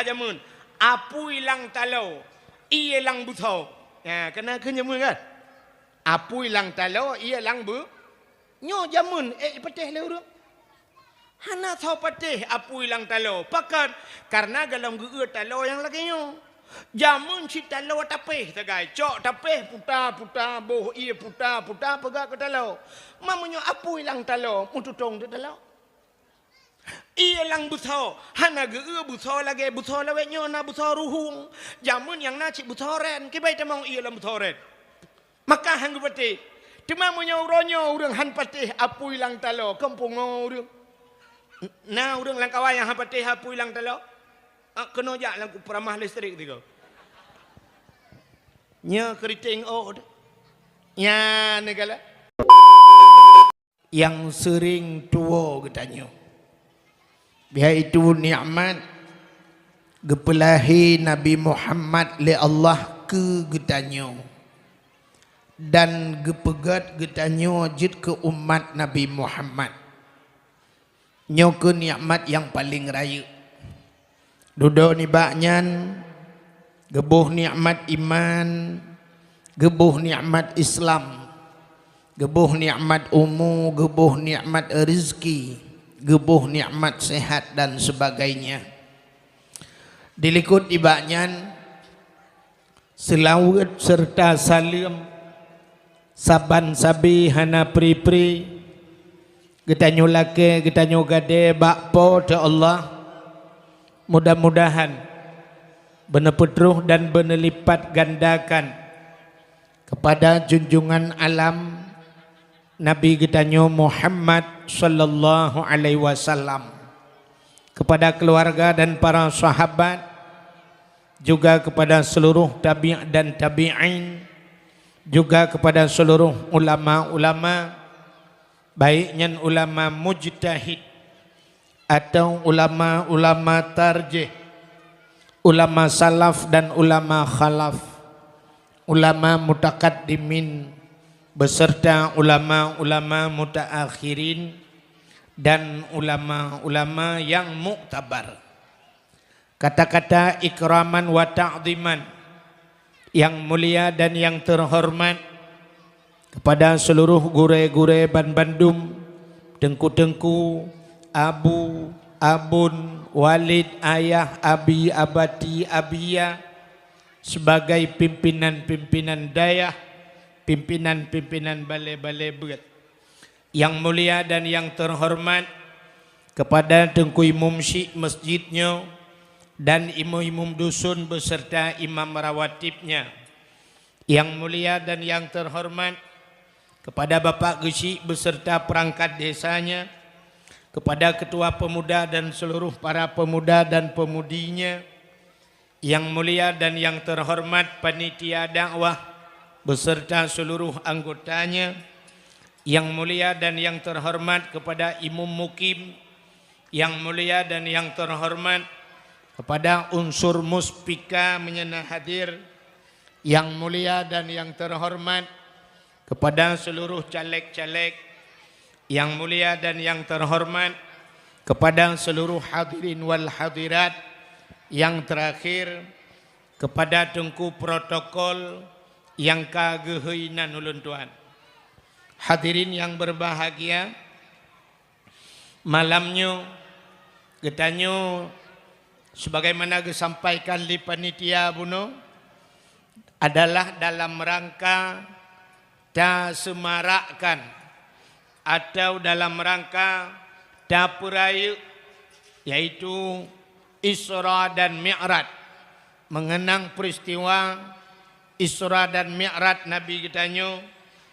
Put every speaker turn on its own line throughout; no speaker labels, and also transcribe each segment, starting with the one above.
jamun. Apu ilang talau, ia lang buthau. Ya, kena jamun kan? Apu ilang talau, ia lang bu. Nyo jamun, patih le urang. Hana tahu patih apu ilang talau. Pakat karena galam geur talau yang lagi nyo. Jamun si talau tapeh tagai. Cok tapeh puta boh ia puta pegak ke talau. Mamunyo apu ilang talau, mututong de talau. Ia lang buthau. Hana geur buthau lagi buthau lawe nyo na buthau ruhung. Jamun yang na cik buthau ren. Kibai tamang ia lang buthau ren. Maka hanggu patih. Cuma munyo uronyo urang han patih apu ilang talau. Kampung urang. Nah urang langkawai yang han patih apu ilang talau. Kena jak lang peramah listrik tiga. Nya keriting od. Nya negala. Yang sering tua katanya. Biar itu nikmat gepelahi Nabi Muhammad le Allah ke katanya. Dan gepegat katanya jid ke umat Nabi Muhammad. Nya ke nikmat yang paling raya. Duduk ni baknyan gebuh nikmat iman, gebuh nikmat Islam, gebuh nikmat umur, gebuh nikmat rezeki, gebuh nikmat sehat dan sebagainya. Dilikut di baknyan selawat serta salam saban sabi hana pri-pri getanyo lake getanyo gade bakpo ta Allah. Mudah-mudahan benepetruh dan benelipat gandakan kepada junjungan alam Nabi kita Muhammad sallallahu alaihi wasallam, kepada keluarga dan para sahabat, juga kepada seluruh tabi' dan tabi'in, juga kepada seluruh ulama-ulama, baiknya ulama mujtahid atau ulama-ulama tarjih, ulama salaf dan ulama khalaf, ulama mutakaddimin beserta ulama-ulama mutaakhirin dan ulama-ulama yang muktabar. Kata-kata ikraman wa ta'ziman yang mulia dan yang terhormat kepada seluruh gure-gure Ban Bandung, tengku-tengku, abu, abun, walid, ayah, abi, abati, abia, sebagai pimpinan-pimpinan dayah, pimpinan-pimpinan balai-balai berat. Yang mulia dan yang terhormat kepada tengku imam syik masjidnya dan imam-imam dusun beserta imam rawatibnya. Yang mulia dan yang terhormat kepada Bapak Gesik beserta perangkat desanya, kepada ketua pemuda dan seluruh para pemuda dan pemudinya. Yang mulia dan yang terhormat panitia dakwah beserta seluruh anggotanya. Yang mulia dan yang terhormat kepada imam mukim. Yang mulia dan yang terhormat kepada unsur muspika menyenah hadir. Yang mulia dan yang terhormat kepada seluruh caleg-caleg. Yang mulia dan yang terhormat kepada seluruh hadirin wal hadirat. Yang terakhir kepada tengku protokol yang kagehinan ulun tuan. Hadirin yang berbahagia, malamnya getanyo sebagaimana disampaikan di panitia buno adalah dalam rangka ta semarakkan atau dalam rangka dapuraya, yaitu Isra dan Mi'raj, mengenang peristiwa Isra dan Mi'raj Nabi kitanyo,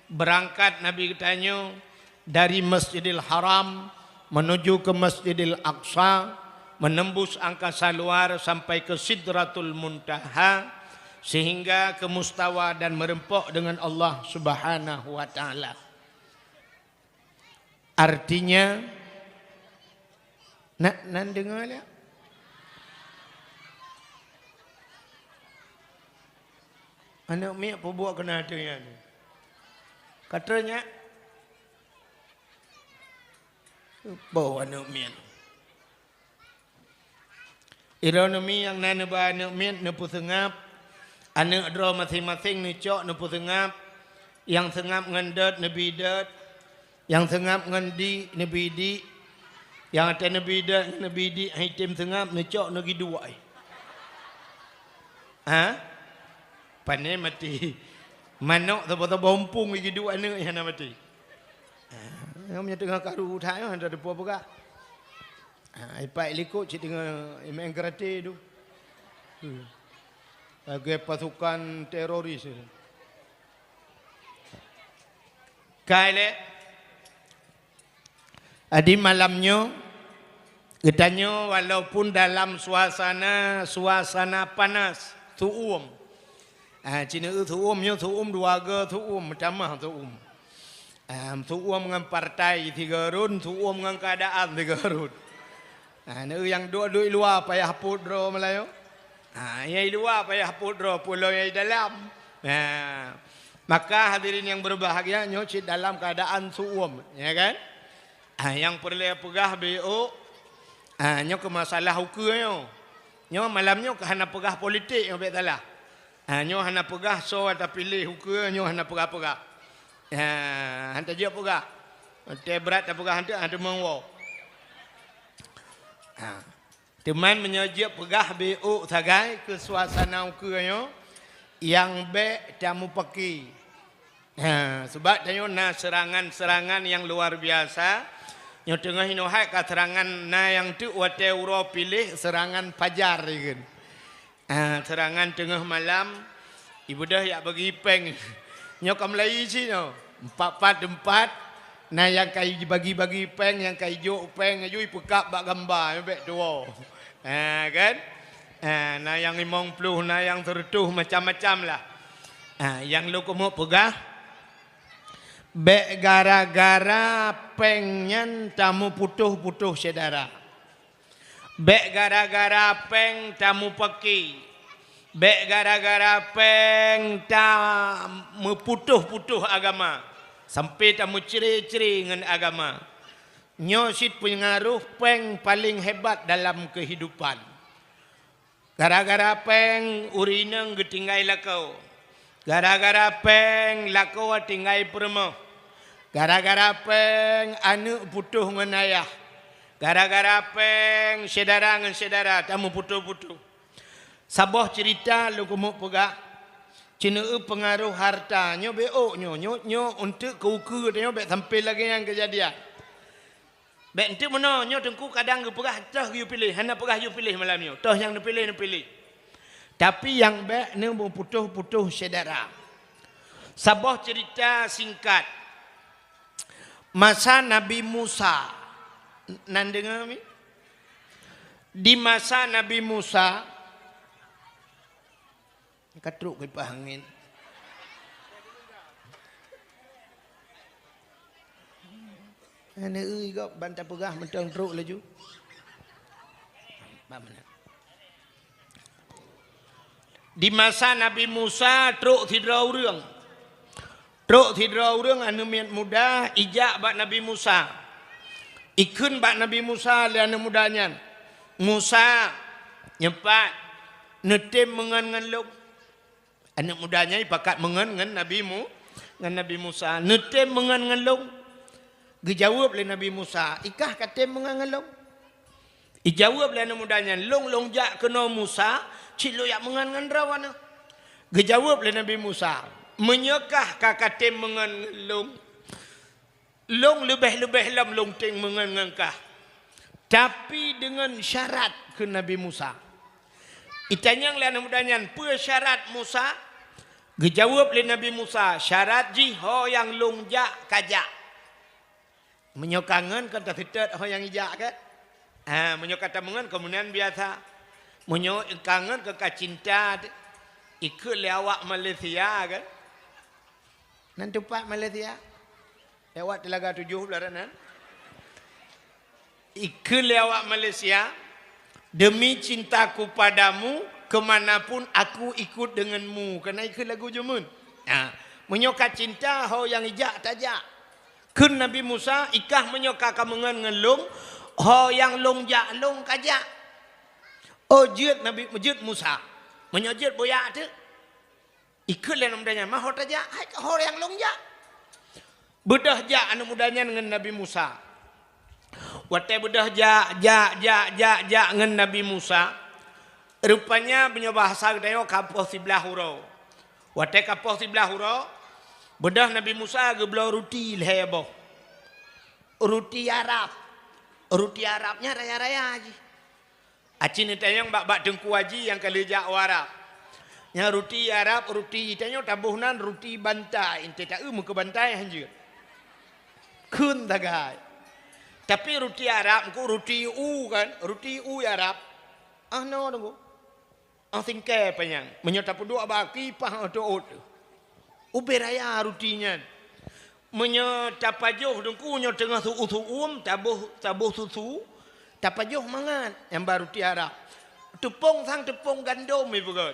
berangkat Nabi kitanyo dari Masjidil Haram menuju ke Masjidil Aqsa, menembus angkasa luar sampai ke Sidratul Muntaha, sehingga ke mustawa dan merempok dengan Allah Subhanahu wa taala. Artinya nak dengar ya? Anak mi apa buat kena adanya ni? Katanya bawa anak mi. Ironomi yang nana ba ne met ne pusengap. Ane dro masing-masing ne cok ne pusengap. Yang sengap ngendet ne bidet. Yang sengap ngendi ne bidi. Yang ada ne bidet ne bidi hitim sengap ne cok ne giduai. Ha? Pane mati. Manok tu bompung gidu ane yang mati. Ngam tengah karu thai ada depo pega. Ipai likut cik tengah main karate tu. Bagi pasukan teroris. Kale adi malamnya katanya walaupun dalam suasana panas tuum. Cina tuum dua ga tuum macam tuum. Tuum dengan partai tiga run, tuum dengan keadaan tiga run. Yang dua luar payah pudro Melayu. Yang luar payah pudro pulau yang dalam. Maka hadirin yang berbahagia nyocit dalam keadaan tuum, ya kan? Yang perlu pegah BO, nyo ke masalah hukumnya. Nyo malamnya ke hana pegah politik yang salah. Nyo hana pegah so atau pilih hukum nyo hana pegah-pegah. Hantar je pegah. Te berat tak pegah hantar ada mengwo. Teman menyajak pegah BO sagai ke suasana hukumnya yang be tamu peki. Sebab tayo na serangan-serangan yang luar biasa. Nyo tengah inohai ka serangan na yang tu wate uro pilih serangan fajar kan. Serangan tengah malam ibu dah yak bagi peng. Nyo kam lai si no. 4 na yang kai bagi-bagi peng yang kai jo peng ajui pekap bak gambar bek tuo. Kan? Na yang 50 na yang tertuh macam-macam lah. Yang lu komo pegah be gara-gara pengnya tamu putuh-putuh saudara. Be gara-gara peng tamu peki. Be gara-gara peng tamu putuh-putuh agama. Sampai tamu ciri-ciri dengan agama. Nyosit pengaruh peng paling hebat dalam kehidupan. Gara-gara peng urineng getinggai lakau. Gara-gara peng lakau tinggai permah. Gara-gara peng anu putuh dengan ayah. Gara-gara peng saudara dengan saudara tamu putuh-putuh. Sabah cerita lu kumuk pegak. Cina pengaruh harta nyo BO nyo untuk keuku dia bet sampai lagi yang kejadian. Bet entuk mana nyo tengku kadang ge pegah tah you pilih, hana pegah you pilih malam nyo. Tah yang pilih. Tapi yang bet ni putuh-putuh saudara. Sabah cerita singkat. Masa Nabi Musa. Nan dengar mi? Di masa Nabi Musa katruk ke angin. Ana euy gak bantah pegah mentang truk laju. Di masa Nabi Musa truk tidrau reung. Truk tidrau reung anu miat muda ijak bak Nabi Musa. Ikun bak Nabi Musa le anu mudanya. Musa nyepat netem mengan luk. Anak mudanya ipakat mengan dengan Nabi Musa. Netem mengan luk. Dijawab oleh Nabi Musa, ikah katem mengan luk. Dijawab oleh anak mudanya, long jak kena Musa, cilo yak mengan rawana. Dijawab oleh Nabi Musa, menyekah kakatem mengan long. Long lebih-lebih lam long ting mengan kah. Tapi dengan syarat ke Nabi Musa. Itanyang le anak mudanya, apa syarat Musa? Dijawab oleh Nabi Musa, syarat jiho yang long jak kajak. Menyokangan kata fitat ho yang ijak kan? Menyokata mengan kemudian biasa. Menyokangan ke kacinta ikut lewat Malaysia kan? Nanti pak Malaysia. Lewat Telaga 7 belaran. Ikut lewat Malaysia demi cintaku padamu kemanapun aku ikut denganmu. Kena ikut lagu jemun. Menyokat cinta ho yang ijak tajak. Kun Nabi Musa ikah menyokak kemengan ngelung ho yang long jak long kajak. Oh jut Nabi jut Musa. Menyojut boya tu. Ikut lah mudanya. Mah hot aja. Hai hor yang long ja. Bedah ja anu mudanya dengan Nabi Musa. Watai bedah ja dengan Nabi Musa. Rupanya punya bahasa gede kapoh sebelah hurau. Watai kapoh sebelah hurau. Bedah Nabi Musa geblau ruti leheboh. Ruti Arab. Ruti Arabnya raya-raya aja. Acin itanyang bak dengku aji yang kalejak Arab. Yang ruti Arab, ruti itanya tabuhnan ruti bantai. Inte tak muka bantai hanja. Kun tagai. Tapi ruti Arab ku ruti u kan, ruti u Arab. Ah no tunggu. Ah singkai panyang. Menyatapu dua baki pah atau ot. Uberaya rutinya. Menyatapajuh dengku nyo tengah su tabuh susu. Tapajuh mangan yang baru ruti Arab. Tepung sang tepung gandum ibu god.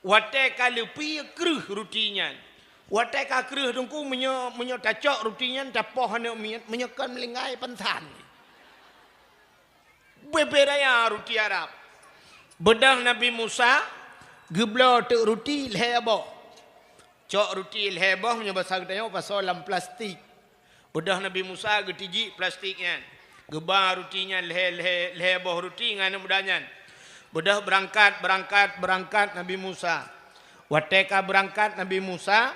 Watai kalupi keruh rutinya. Watai ka keruh dengku menyo tacok rutinya tapoh hanya menyekan melingai pentan. Beberaya ruti Arab. Bedah Nabi Musa geblo tu ruti leheboh. Cok ruti leheboh menyo bahasa katanya pasal dalam plastik. Bedah Nabi Musa getiji plastiknya. Gebar rutinya leheboh ruti ngana mudanya. Bedah berangkat Nabi Musa. Wateka berangkat Nabi Musa,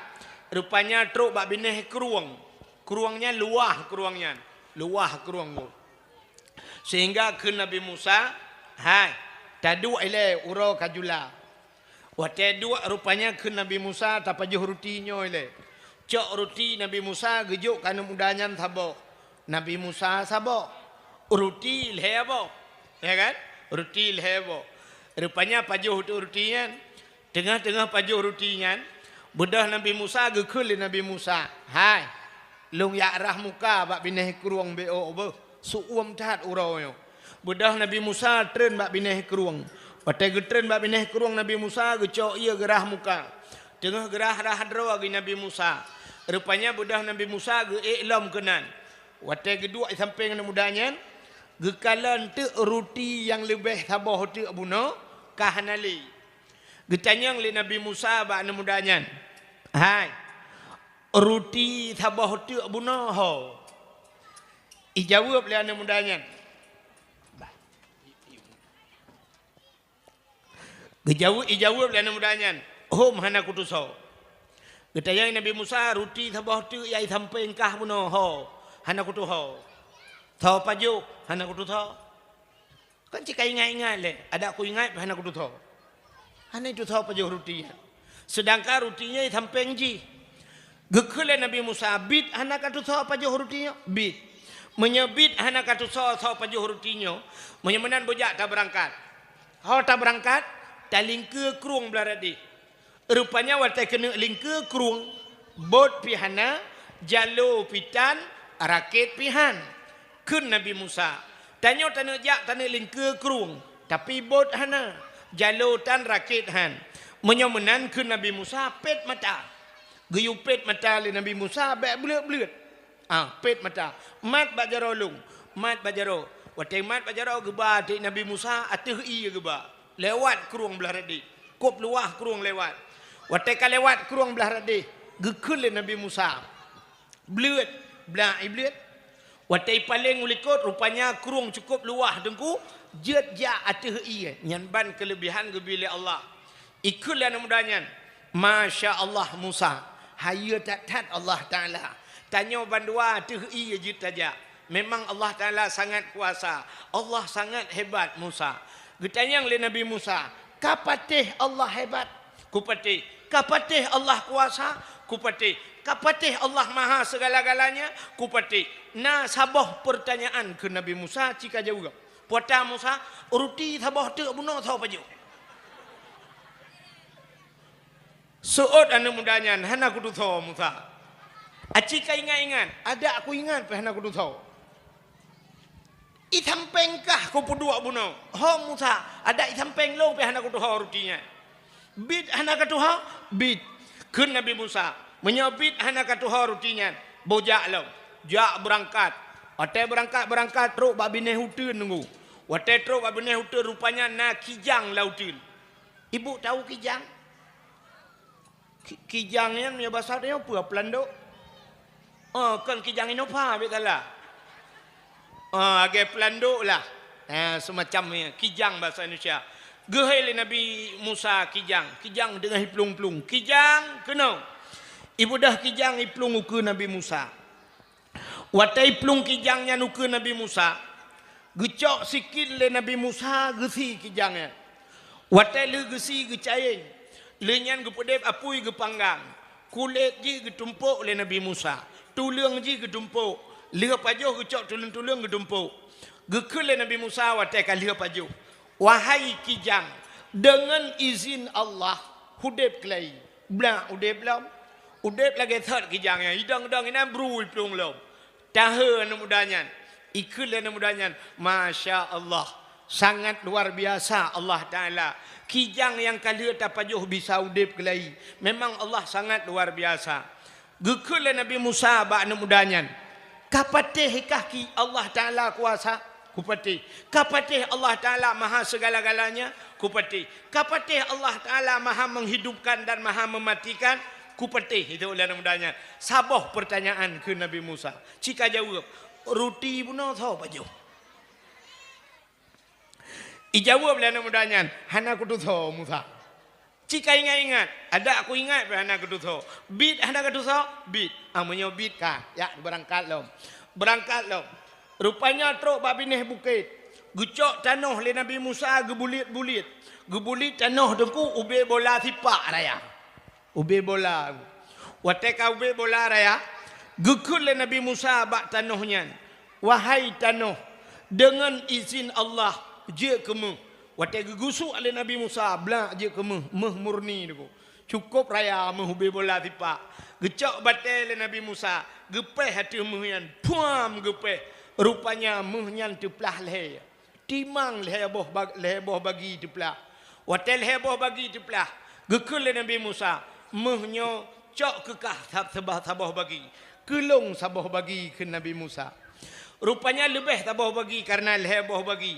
rupanya truk bak bineh keruang. Keruangnya luah keruangnya. Luah keruang tu. Sehingga ke Nabi Musa, hai, tadu ile uro kajula. Wate dua rupanya ke Nabi Musa tapajuh rutinyo ile. Cok ruti Nabi Musa gejuk kana mudanya sabo. Nabi Musa sabo. Ruti lehebo. Ya kan? Ruti lehebo. Rupanya pajuh tu rutinya. Tengah-tengah pajuh rutinya. Bedah Nabi Musa gekul Nabi Musa. Hai. Long ya arah muka bak bineh keruang BO be. Suum tat uroyo. Bedah Nabi Musa tren bak bineh keruang. Patai getren bak bineh keruang Nabi Musa gecok ia gerah muka. Tengah gerah rahadro bagi Nabi Musa. Rupanya bedah Nabi Musa ge iklam kenan. Watai kedua sampai dengan mudanya. Gekalan tu ruti yang lebih sabah tu abuno kahanali. Getanyang li Nabi Musa ba anu mudanya. Hai. Ruti sabah tu abuno ho. Ijawab li anu mudanya. Ijawab li anu mudanya. Ho mahana kutuso. Getanyang Nabi Musa ruti sabah tu yai sampai engkah abuno ho. Hana kutu ho. Tahu paju, hana kudu tahu. Kan jika ingat-ingat le, ada aku ingat, hana kudu tahu. Hana itu tahu paju rutinya. Sedangkan rutinya sampai ji. Gekule Nabi Musa bid, hana kudu tahu paju rutinya bid. Menyebid hana kudu tahu paju rutinya. Menyemenan bujak tak berangkat. Hau tak berangkat, tak lingke keruang belaradi. Rupanya watai kena lingke keruang, bot pihana, jalo pitan, rakit pihan. Kun Nabi Musa. Tanya tanah jak tanah lingke keruang. Tapi bot hana. Jalutan rakit han. Menyomenan kun Nabi Musa pet mata. Geyu pet mata li Nabi Musa bek belut-belut. Pet mata. Mat bajaro lung. Mat bajaro. Watai mat bajaro geba di Nabi Musa atuh iya geba. Lewat keruang belah radi. Kop luah keruang lewat. Watai ka lewat keruang belah radi. Gekul li Nabi Musa. Belut. Belah belut. Watai paling ulikut rupanya kurung cukup luah dengku jet ja atuh iya nyanban kelebihan gebili Allah. Ikulah namudanya. Masya Allah Musa. Haya tak Allah Ta'ala. Tanya bandua atuh iya jit aja. Memang Allah Ta'ala sangat kuasa. Allah sangat hebat Musa. Getanyang li Nabi Musa. Kapatih Allah hebat. Kupatih. Kapatih Allah kuasa. Kupatih. Kapatih Allah maha segala-galanya. Kupatih. Nah sabah pertanyaan ke Nabi Musa cika jauh. Puata Musa ruti sabah tu bunuh tahu paju. Soot anu mudanya hana kudu tahu Musa. Acika ingat-ingat. Ada aku ingat hana kudu tahu. Itampengkah ku pudua bunuh. Ho Musa ada itampeng lo hana kudu tahu rutinya. Bid hana kudu tahu bid. Kun Nabi Musa menyabit hana kudu tahu rutinya. Bojak lo. Jak berangkat. Atai berangkat truk bak bineh hutun nunggu. Watetro abne hutu rupanya na kijang lautin. Ibu tahu kijang? Kijang yang punya bahasa dia apa? Pelando. Kan kijang ini apa? Betala. Agak pelando lah. Semacamnya kijang bahasa Indonesia. Gehel Nabi Musa kijang. Kijang dengan hiplung-plung. Kijang kena. Ibu dah kijang hiplung ke Nabi Musa. Watai plung kijangnya nuke Nabi Musa. Gecok sikit le Nabi Musa gesi kijangnya. Watai le gesi gecayeng. Lenyan gepedep apui gepanggang. Kulit ji getumpuk le Nabi Musa. Tulung ji getumpuk. Lia pajuh gecok tulung-tulung getumpuk. Gekul le Nabi Musa watai kali pajuh. Wahai kijang, dengan izin Allah hudep kelai. Blang udep belum? Udep lagi third kijangnya. Hidang-hidang ini berui plung lom. Tahan mudahnya. Ikut dan mudahnya. Masya Allah. Sangat luar biasa Allah Ta'ala. Kijang yang kali tapajuh bisa udip kelai. Memang Allah sangat luar biasa. Gekul Nabi Musa ba'na mudahnya. Kapatih kaki Allah Ta'ala kuasa. Kupatih. Kapatih Allah Ta'ala maha segala-galanya. Kupatih. Kapatih Allah Ta'ala maha menghidupkan dan maha mematikan. Kupatih. Itu oleh mudahnya. Sabah pertanyaan ke Nabi Musa. Cika jawab. Roti pun tahu baju. Ijawab oleh mudahnya. Hana kudu tahu Musa. Cika ingat-ingat. Ada aku ingat hana kudu tahu. Bid hana kudu tahu. Bid. Amunyo bid kah. Ya berangkat lom. Berangkat lom. Rupanya truk babineh bukit. Gucok tanah le Nabi Musa gebulit-bulit. Gebulit tanah dengku ube bola tipak raya. Ube bola. Wateka ube bola raya. Gekul le Nabi Musa bak tanahnya. Wahai tanah, dengan izin Allah je kemu. Wateka gusuk le Nabi Musa blak je kemu. Meh murni deku. Cukup raya meh ube bola tipak. Gecok batel le Nabi Musa. Gepeh hati mehyan. Puam gepeh. Rupanya muhnyan teplah leh. Timang leheboh bagi teplah. Watel leheboh bagi teplah. Gekul Nabi Musa. Muhnyo cok kekah sabah bagi. Kelong sabah bagi ke Nabi Musa. Rupanya lebih sabah bagi karena leheboh bagi.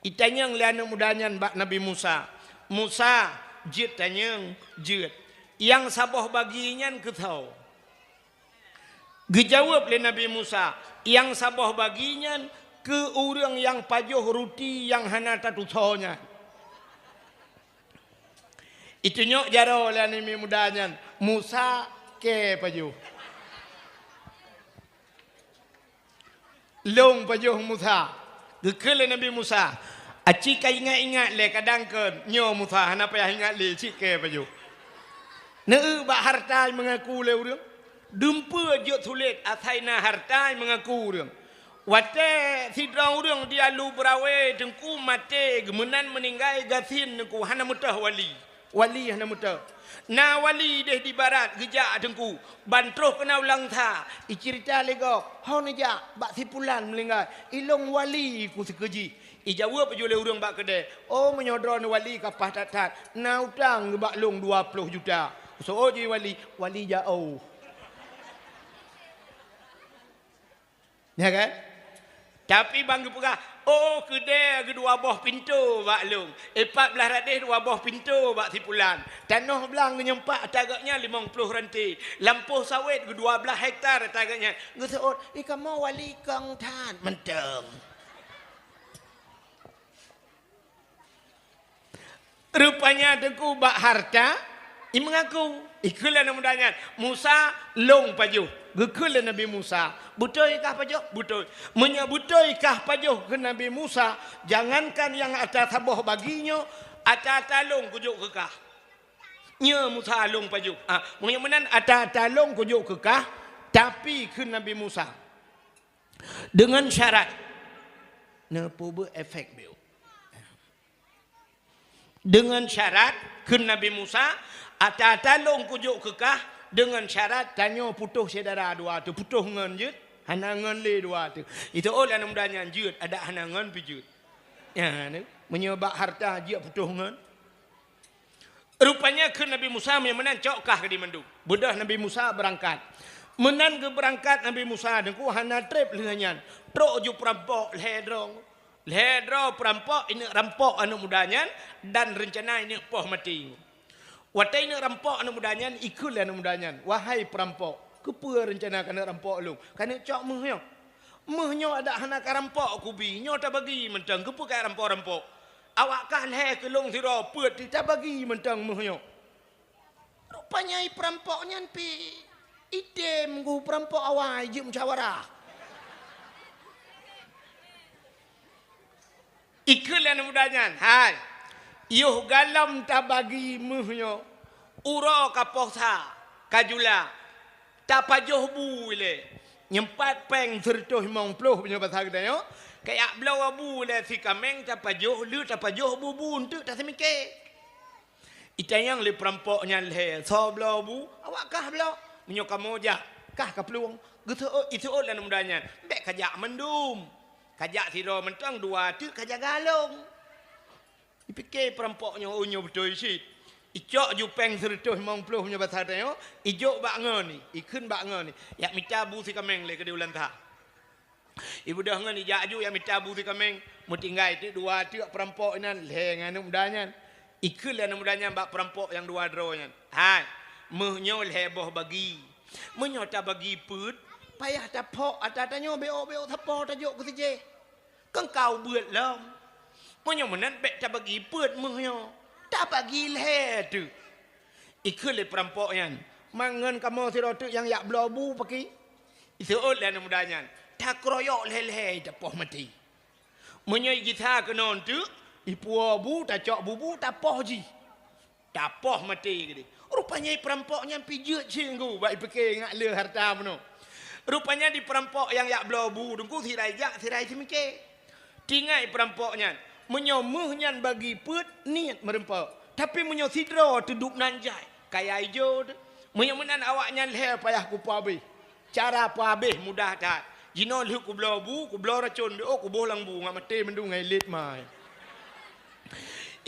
Itanyang liana mudahnya bak Nabi Musa. Musa jit tanyang jit. Yang sabah baginya ketau. Gejawab le Nabi Musa. Yang sabah baginya ke orang yang pajuh ruti yang hana tatusonya. Itu nyok jaro lah ni mudahnya. Musa ke pajuh. Long pajuh Musa. Gekele Nabi Musa. Aci ka ingat-ingat le kadang ke nyo Musa hana payah ingat le cik ke pajuh. Neu bak harta mengaku le urang. Dumpa je tulit athaina harta mengaku urang. Wate sidang urang dia lu berawe dengku mate gemenan meninggal gasin dengku hana mutah wali. Wali hana mutah. Na wali deh di barat gejak dengku. Bantroh kena ulang tha. Icerita lego. Hau neja bak sipulan meninggal. Ilong wali ku sekeji. Ijawab pejule urang bak kedai. Oh menyodron wali kapah tat-tat. Na utang bak long 20 juta. So je wali jauh. Ya kan? Tapi bangga pegah. Oh kedai kedua buah pintu bak long. 14 ratus dua buah pintu bak sipulan. Tanah belang nyempak tagaknya 50 ranti. Lampuh sawit 12 hektar tagaknya. Ngeseot, kamu wali kang tan menteng. Rupanya dengku bak harta. I mengaku. Ikulah namanya. Musa long pajuh. Gekul Nabi Musa. Betul kah pajuh? Betul. Betul kah pajuh ke Nabi Musa? Jangankan yang atas tabah baginya. Atas talung kujuk kekah. Nya Musa long pajuh. Menyamunan atas talung kujuk kekah. Tapi ke Nabi Musa. Dengan syarat. Napa efek beliau. Dengan syarat ke Nabi Musa. Atas talung kujuk kekah. Dengan syarat tanya putuh saudara dua tu. Putuh ngan je. Hanangan le dua tu. Itu oleh namanya jut. Ada hanangan pijut. Ya, menyebab harta dia putuh ngan. Rupanya ke Nabi Musa yang menan cokkah ke di mandu. Budah Nabi Musa berangkat. Menan ke berangkat Nabi Musa. Dengku hana trip lengannya. Trok ju perampok ledrong. Ledro perampok ini rampok anak mudanya dan rencana ini poh mati. Watai ini rampok anak mudanya ikut anak mudanya. Wahai perampok, kepa rencana kena rampok lu? Kena cok muhnya. Muhnya ada anak rampok kubi. Nyo tak bagi mentang kepa kaya rampok-rampok. Awak kah leh kelong siro put tak bagi mentang muhnya. Rupanya perampoknya pi idem gu perampok awai je musyawarah. Ikulah mudanya. Hai. Yuh galam tak bagi muhnya. Uro kaposa. Kajula. Tak pajuh bu le. Nyempat peng sertuh mong ploh punya bahasa kita yo. Kayak belau abu le si kameng tak pajuh lu tak pajuh bu untuk tak semike. Itayang le perampoknya le. So belau abu. Awak kah belau? Menyo kamu ja. Kah ka peluang. Gitu itu lah mudanya. Bek kajak mendum. Kajak siro mentang dua tu kajak galong. Dipikir perampoknya unyu betul isi. Icok jupeng sertuh mong ploh punya bahasa dia. Ijok bak ngoni, ikun bak ngoni. Yak mitabu si kameng le ke diulan ta. Ibu dah ngoni jak ju yak mitabu si kameng. Mutinggai tu dua tu perampok nan le nganu mudanya. Ikun lah mudanya bak perampok yang dua dronya. Hai, muhnyo leboh bagi. Muhnyo tak bagi put. Payah tak pok atatanya beo thapo tajuk ku sije. Kang kau beut lom. Munyo menan bek tak bagi peut muhnyo. Tak bagi le tu. Ikut le perampok yan. Mangan kamu sira tu yang yak blobu paki. Isuut le mudanya. Tak kroyok le tak poh mati. Munyo kita kenon tu ipu bu tak cok bubu tak poh ji. Tak poh mati gede. Rupanya perampoknya pijut cinggu bak pikir ngak le harta meno. Rupanya di perampok yang yak blobu dengku sirai jak sirai semike. Tingai perampoknya menyomuhnya bagi put niat merempok. Tapi menyo sidro duduk nanjai. Kayak hijau. Menyomunan awaknya leh payah ku habis. Cara apa habis mudah tak. Jino lihu ku blobu ku blo racun oh ku bolang bu ngak mati mendung ngai lit mai.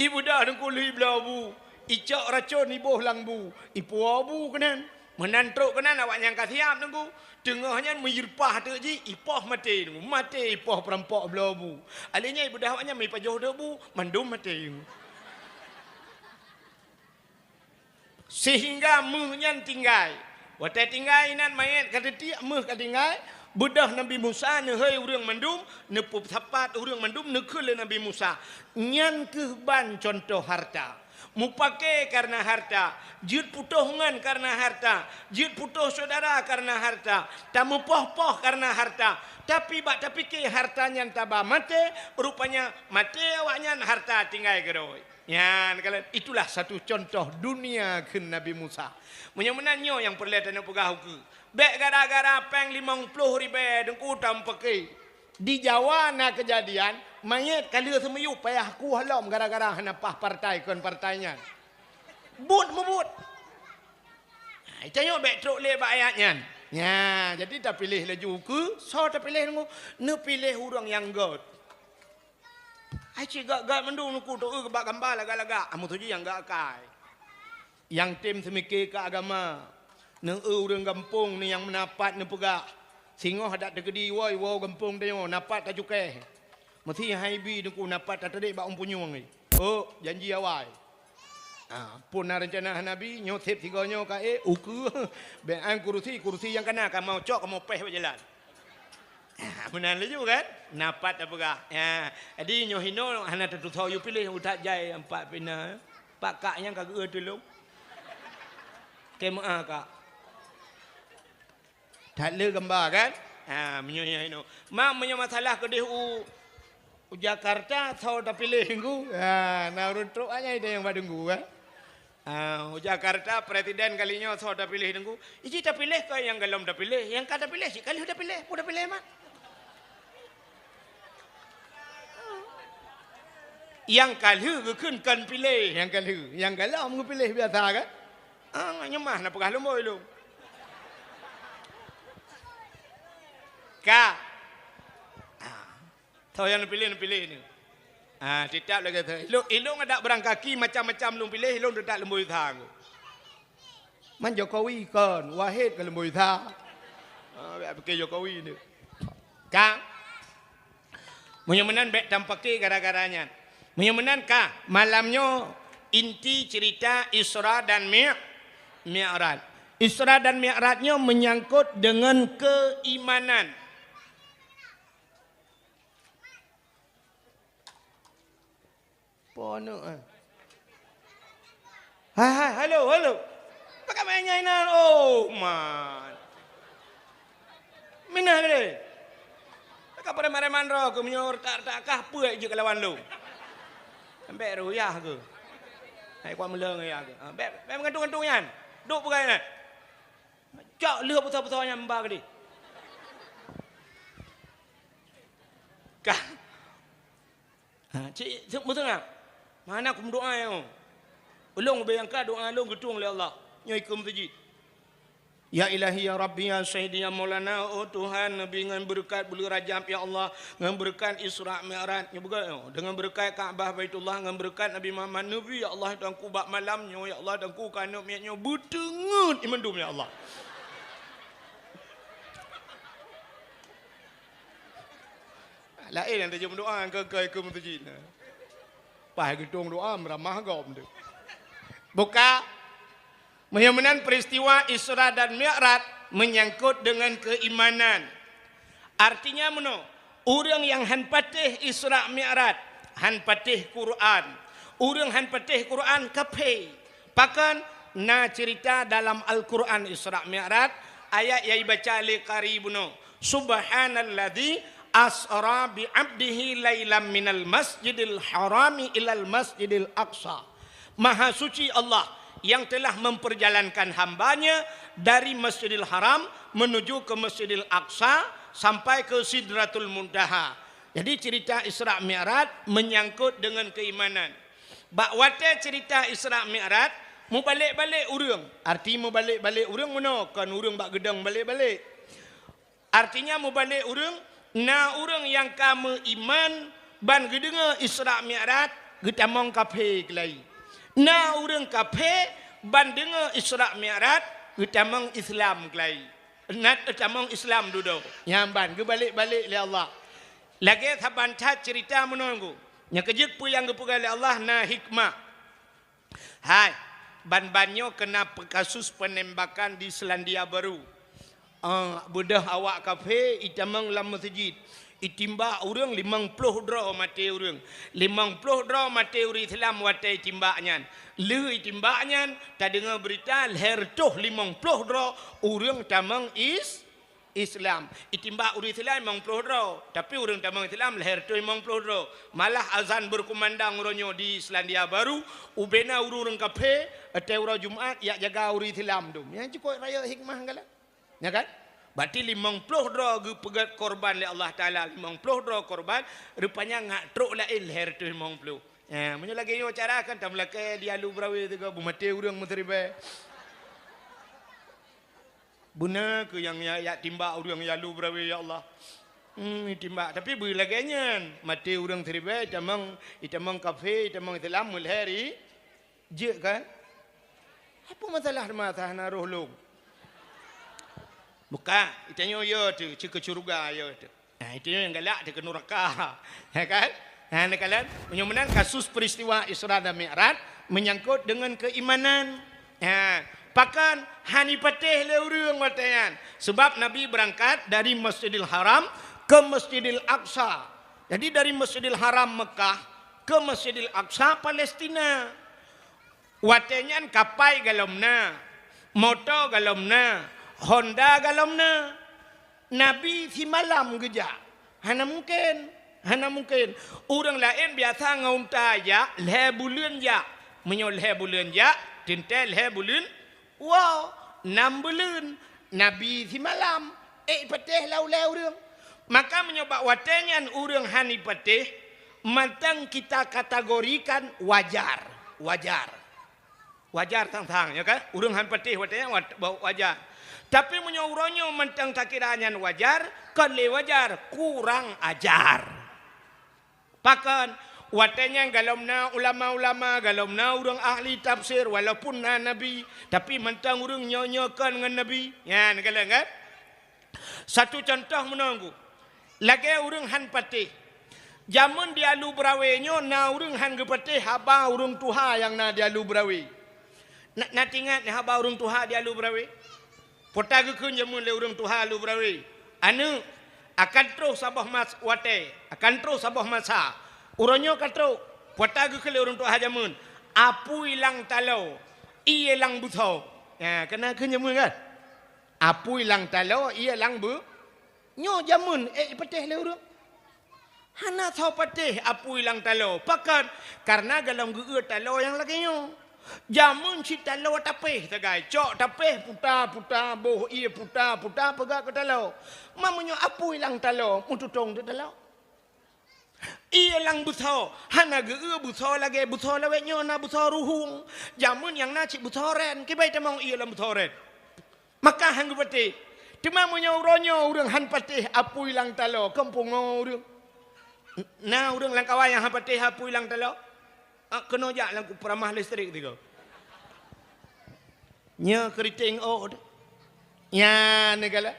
Ibu dah dengku lihu blobu. Icok racun ibuh langbu. Ipu abu kenan. Menantruk kenan awak yang kasiap nunggu. Tengahnya menyirpah tu ji. Ipoh mati nunggu. Mati ipoh perampok belabu. Alihnya ibu dah awaknya mai pajuh debu. Mandum mati nunggu. Sehingga muhnya tinggal. Watai tinggal inan mayat kata tiak muh kata tinggal. Budah Nabi Musa ne hei urang mandum. Ne pup sapat urang mandum. Ne kele Nabi Musa. Nyan kehban contoh harta. Mupake karena harta, jid putuhngan karena harta, jid putuh saudara karena harta, tamu poh-poh karena harta. Tapi bak tapi ke hartanya tabah mate, rupanya mate awaknya harta tinggal geroi. Ya, kalian itulah satu contoh dunia ke Nabi Musa. Menyemenannya yang perlihatannya pegah ke. Bek gara-gara peng 50 ribu dengku tampake. Di Jawa na kejadian mayat kali semeyu payah ku halam gara-gara hanapah partai kon partainya. But mebut. Itanya bek truk le bak ayatnya. Ya, jadi tak pilih laju ke, so tak pilih nunggu, ne pilih orang yang god. Ai gak mendung nuku tu bak gambar laga-laga. Amu tu yang gak kai. Yang tim semikir ke agama. Ne orang kampung ni yang menapat ne pegak. Singoh ada tegedi woi wow kampung dia napat tak cukai. Mesti haibi dengku napat tak tadi bak umpunyung ni. Oh, janji awal. Pun rencana Nabi nyotip tiganya ka uku. Bean kursi yang kena kan mau cok mau peh berjalan. Benar leju kan? Napat apa gak? Jadi nyohino hana tentu tahu you pilih utak jai 4 pina. Pak kaknya kagak tolong. Kema kak. Tak le gambar kan? Menyonya ini. Mak punya masalah ke Jakarta tahu tak pilih minggu. Nah runtuk aja itu yang badunggu kan. Jakarta presiden kalinya tahu tak pilih minggu. Iji tak pilih ke yang galom tak pilih, yang kata pilih sih kali udah pilih, udah pilih mak. Yang kali kan pilih, yang galom pilih biasa kan? Nyemah nak pegah lumboy lu. Kak, tahu yang pilih ni. Tidak lagi tu. Ilung ada berangkaki macam-macam lu pilih, ilung tidak lembui thang. Man Jokowi kan, Wahid ke lembui thang. Biar pakai Jokowi ni. Kak, Menyemenan baik tampaki gara-garanya. Menyemenan kah malamnya inti cerita Isra dan Mi'raj. Isra dan Mi'rajnya menyangkut dengan keimanan. Pono hai, halo. Pakai mainnya ini. Oh, man. Minah gede. Pakai pada mareman roh. Aku menyor tak kah puak je kelawan lu. Sampai ruyah ke. Hai kuat meleng ya ke. Beb gantung-gantung yan. Duk pegang ni. Cak lihat besar-besarnya mbak gede. Kah. Cik, betul tak? Mana aku berdoa yang ulung bayangkan doa ulung getung oleh Allah. Nyai ke masjid. Ya ilahi ya Rabbi ya Sayyidi ya Maulana. Oh Tuhan Nabi dengan berkat bulu rajab ya Allah. Dengan berkat Isra Mi'raj. Dengan berkat Kaabah Baitullah. Dengan berkat Nabi Muhammad Nabi ya Allah. Dan ku bak malamnya ya Allah. Dan ku kanuk miaknya bertengut imandum ya Allah. Lain yang terjemah doa ke masjid. Pai gedung doa meramah gom tu. Buka menyemenan peristiwa Isra dan Mi'raj menyangkut dengan keimanan. Artinya meno, orang yang han patih Isra Mi'raj, han patih Quran. Orang han patih Quran kape. Pakan na cerita dalam Al-Quran Isra Mi'raj ayat yang baca li qaribno. Subhanalladzi asra bi 'abdihi lailam minal masjidil harami ilal masjidil aqsa. Maha suci Allah yang telah memperjalankan hambanya dari Masjidil Haram menuju ke Masjidil Aqsa sampai ke Sidratul Muntaha. Jadi cerita Isra Mi'raj menyangkut dengan keimanan. Bakwate cerita Isra Mi'raj mu balik-balik urang. Arti mu balik-balik urang mana? Kan urang bak gedang balik-balik. Artinya mu balik urang na urang yang kamu iman ban gedenga Isra Mi'raj getamong kafe kelai. Na urang kafe ban denga Isra Mi'raj getamong Islam kelai. Nat getamong Islam duduk. Yang ban ge balik-balik le Allah. Lagi saban cerita menunggu. Nya kejek pu yang gepugal le Allah na hikmah. Hai, ban-banyo kena kasus penembakan di Selandia Baru. Budah awak kafe itamang lam masjid itimba urang 50 draw mati urang 50 draw mati uri Islam watai timbaknya le timbaknya tak dengar berita leher tuh 50 draw urang tamang Islam itimba uri Islam 50 draw tapi urang tamang Islam leher tuh 50 draw malah azan berkumandang uronyo di Selandia Baru ubena urang kafe atau ura Jumat ya jaga uri Islam dum yang cukup raya hikmah gala. Ya kan? Berarti 50 draw pegat korban oleh Allah Ta'ala. 50 draw korban. Rupanya ngak truk lain leher tu 50. Mana lagi yo cara kan. Tak melaka dia lu berawi tu ke. Bumati urang muteribai. Buna ke yang ya timbak urang ya lu berawi ya Allah. Timbak. Tapi beri lagi nyan. Mati urang teribai. Itamang kafe. Itamang Islam mulheri. Je kan? Apa masalah na roh lu? Bukan, itanya ya tu, cik kecuruga ya tu. Itu yang galak dia ke neraka. Ya kan? Kalian menyemenan kasus peristiwa Isra dan Mi'raj menyangkut dengan keimanan. Pakan hani patih le urang watayan. Sebab Nabi berangkat dari Masjidil Haram ke Masjidil Aqsa. Jadi dari Masjidil Haram Mekah ke Masjidil Aqsa Palestina. Watanyan kapai galomna, motor galomna, Honda galomna. Nabi si malam geja. Hana mungkin. Orang lain biasa ngaunta ya, leh bulan ya. Menyol leh bulan ya, tintel leh bulan. Wow, 6 bulan. Nabi si malam. Patih lau orang. Maka menyebab watanyan orang hani patih, mantang kita kategorikan wajar. Wajar tang-tang ya kan? Orang han patih watanyan wajar. Tapi menyauronyo mentang takiranyan wajar, kan le wajar kurang ajar. Pakan watanya galomna ulama-ulama, galomna orang ahli tafsir walaupun na nabi, tapi mentang orang nyonyokan dengan nabi. Ya, negala kan? Satu contoh menunggu. Lagi orang han patih. Jamun dia lu berawenya na urang han gepatih haba urang tuha yang na dia lu berawe. Na tingat ni haba urang tuha dia lu berawe. Pota gekeun jamun le urang tuha lu berawe. Anu akan terus sabah mas wate, akan terus sabah masa. Uronyo katro pota gekeun le urang tuha jamun. Apu ilang talau, iye lang buthau. Ya, kena keun jamun kan? Apu ilang talau, iye lang bu. Nyo jamun patih le urang. Hana tahu patih apu ilang talau. Pakan karena galam geur talau yang lagi nyo. Jamun si talau tapeh tagai. Cok tapeh puta boh iya puta pegak ke talau. Mamunyo apu ilang talau mututong de talau. Iya lang buthau. Hana geur buthau lagi buthau lawe nyo na buthau ruhung. Jamun yang na cik buthau ren. Kibai tamang iya lang buthau ren. Maka hang patih. Cuma munyo uronyo urang han patih apu ilang talau. Kampung urang. Nah, urang langkawai yang hapatih hapu ilang talau. Kena jak langku peramah listrik tiga. Nya keriting od. Ya negala.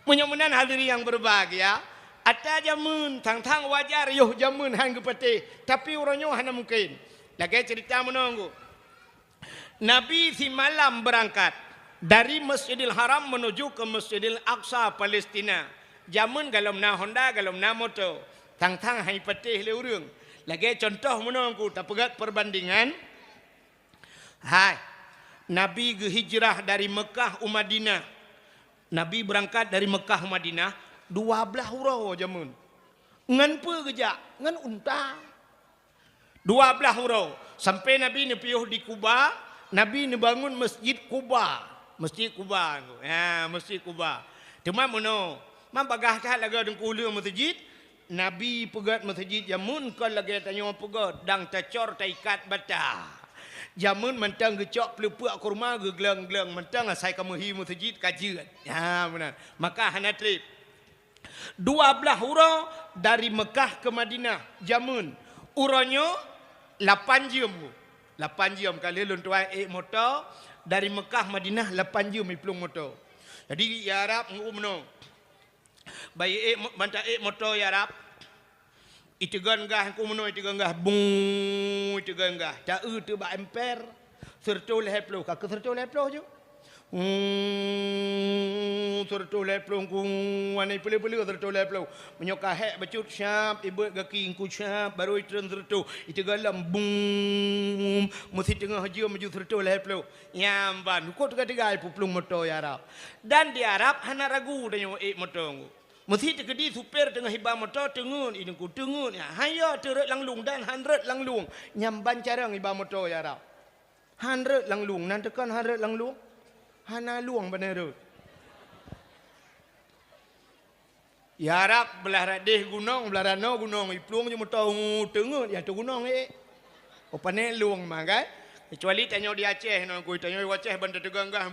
Mudah-mudahan hadirin yang berbahagia. Ada jamun tang wajar yuh jamun hang gepatih. Tapi uranyo hana mungkin. Lagi cerita menunggu. Nabi si malam berangkat dari Masjidil Haram menuju ke Masjidil Aqsa Palestina. Jamun galom na Honda, galom na motor. Tang hai patih le urang. Lagi contoh menunggu tak pegat perbandingan. Hai. Nabi hijrah dari Mekah Madinah. Nabi berangkat dari Mekah Madinah 12 hurau jamun. Ngan pe gejak, ngan unta. 12 hurau. Sampai Nabi ni piuh di Kuba, Nabi ni bangun Masjid Kuba. Masjid Kuba. Ya, Masjid Kuba. Cuma mono, mam bagah kat laga deng kulu masjid. Nabi pegat masjid jamun kan lagi tanya pegat dang tacor taikat bata. Jamun mentang gecok pelupuk kurma gegleng-gleng mentang saya kamu hi masjid kajian. Ya benar. Maka hana trip 12 hurau dari Mekah ke Madinah jamun. Uranyo 8 jam. 8 jam kali luntuai motor dari Mekah Madinah 8 jam iplung motor. Jadi ya Arab ngumno. Bayi manta motor ya Arab. Itegan gah ku meno itegan gah bung itegan gah. Ta tu ba ampere. Serto leh plo ka serto leh plo jo. Serto leh plo ku anai pele-pele serto leh plo. Menyoka hek bacut syap ibu gaki ku syap baru itren serto. Itegan lam bung mesti tengah haji maju serto leh plo. Nyamban ko tiga-tiga puplung motor ya Arab. Dan di Arab hana ragu danyo motor. Mesti tegedi supir tengah hibah motor tengun ini ku tengun ya haya teret langlung dan 100 langlung nyamban carang hibah motor ya Arab 100 langlung nan tekan 100 langlung hana luang benar ya Arab belah radih gunung belah rano gunung iplung je motor tengun ya tu gunung opane luang mah kan kecuali tanya di Aceh no ku tanya di Aceh bandar teganggah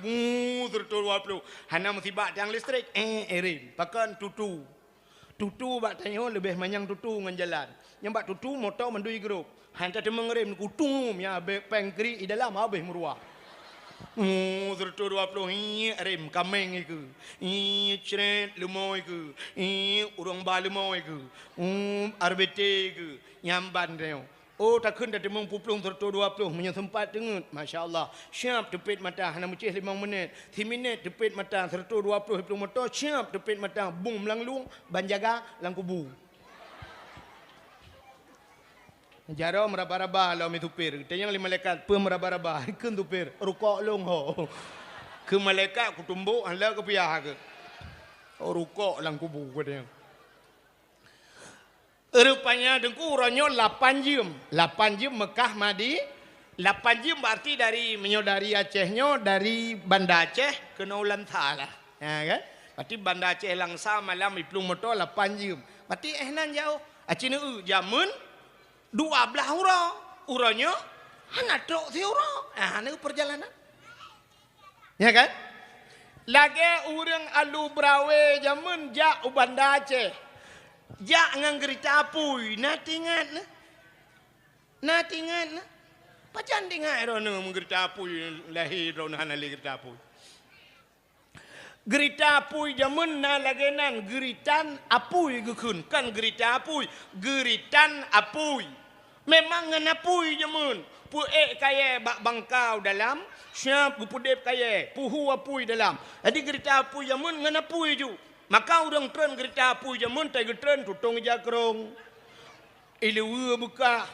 tertul waplu hana musibah tiang listrik erim pakan tutu bak tanya lebih manyang tutu ngan jalan yang bak tutu motor mandui grup hanta temeng rem kutum ya pengkri di dalam habis meruah tertul waplu rem kameng iku cret lemoy iku urang ba lemoy iku arbete iku nyamban reo. Oh tak kena dia mengpuplung tertu 20 punya sempat dengut. Masya-Allah. Siap tepit mata hana mucih 5 minit. 3 minit tepit mata tertu 20 puplung motor siap tepit mata bung melanglung banjaga lang kubu. Jaro meraba-raba law mi tupir. Tanyang li malaikat pe meraba-raba keun tupir rukuk long ho. Ke malaikat ku tumbuk hala ke piah ke. Oh rukuk lang kubu katanya. Rupanya dengku uranyo 8 jam. 8 jam Mekah Madi. 8 jam berarti dari menyodari Acehnya dari Banda Aceh ke Naulantha lah. Ya kan? Berarti Banda Aceh langsa malam iplung motor 8 jam. Berarti nan jauh. Acina jamun 12 hurau. Uranyo hana tok si hurau. Hana perjalanan. Ya kan? Lagi urang alu brawe jamun jak Banda Aceh. Jak ngan gerita apui, natingan pacan dengar rono menggerita apui lahir rono hana le gerita apui. Gerita apui jamun na lagenan geritan apui gekun kan gerita apui geritan apui memang ngan apui jamun pu kaya bak bangkau dalam siap gupudep kaya puhu apui dalam jadi gerita apui jamun ngan apui ju maka urang tren gerita apui jamun tai getren tutong jakrong ilewe buka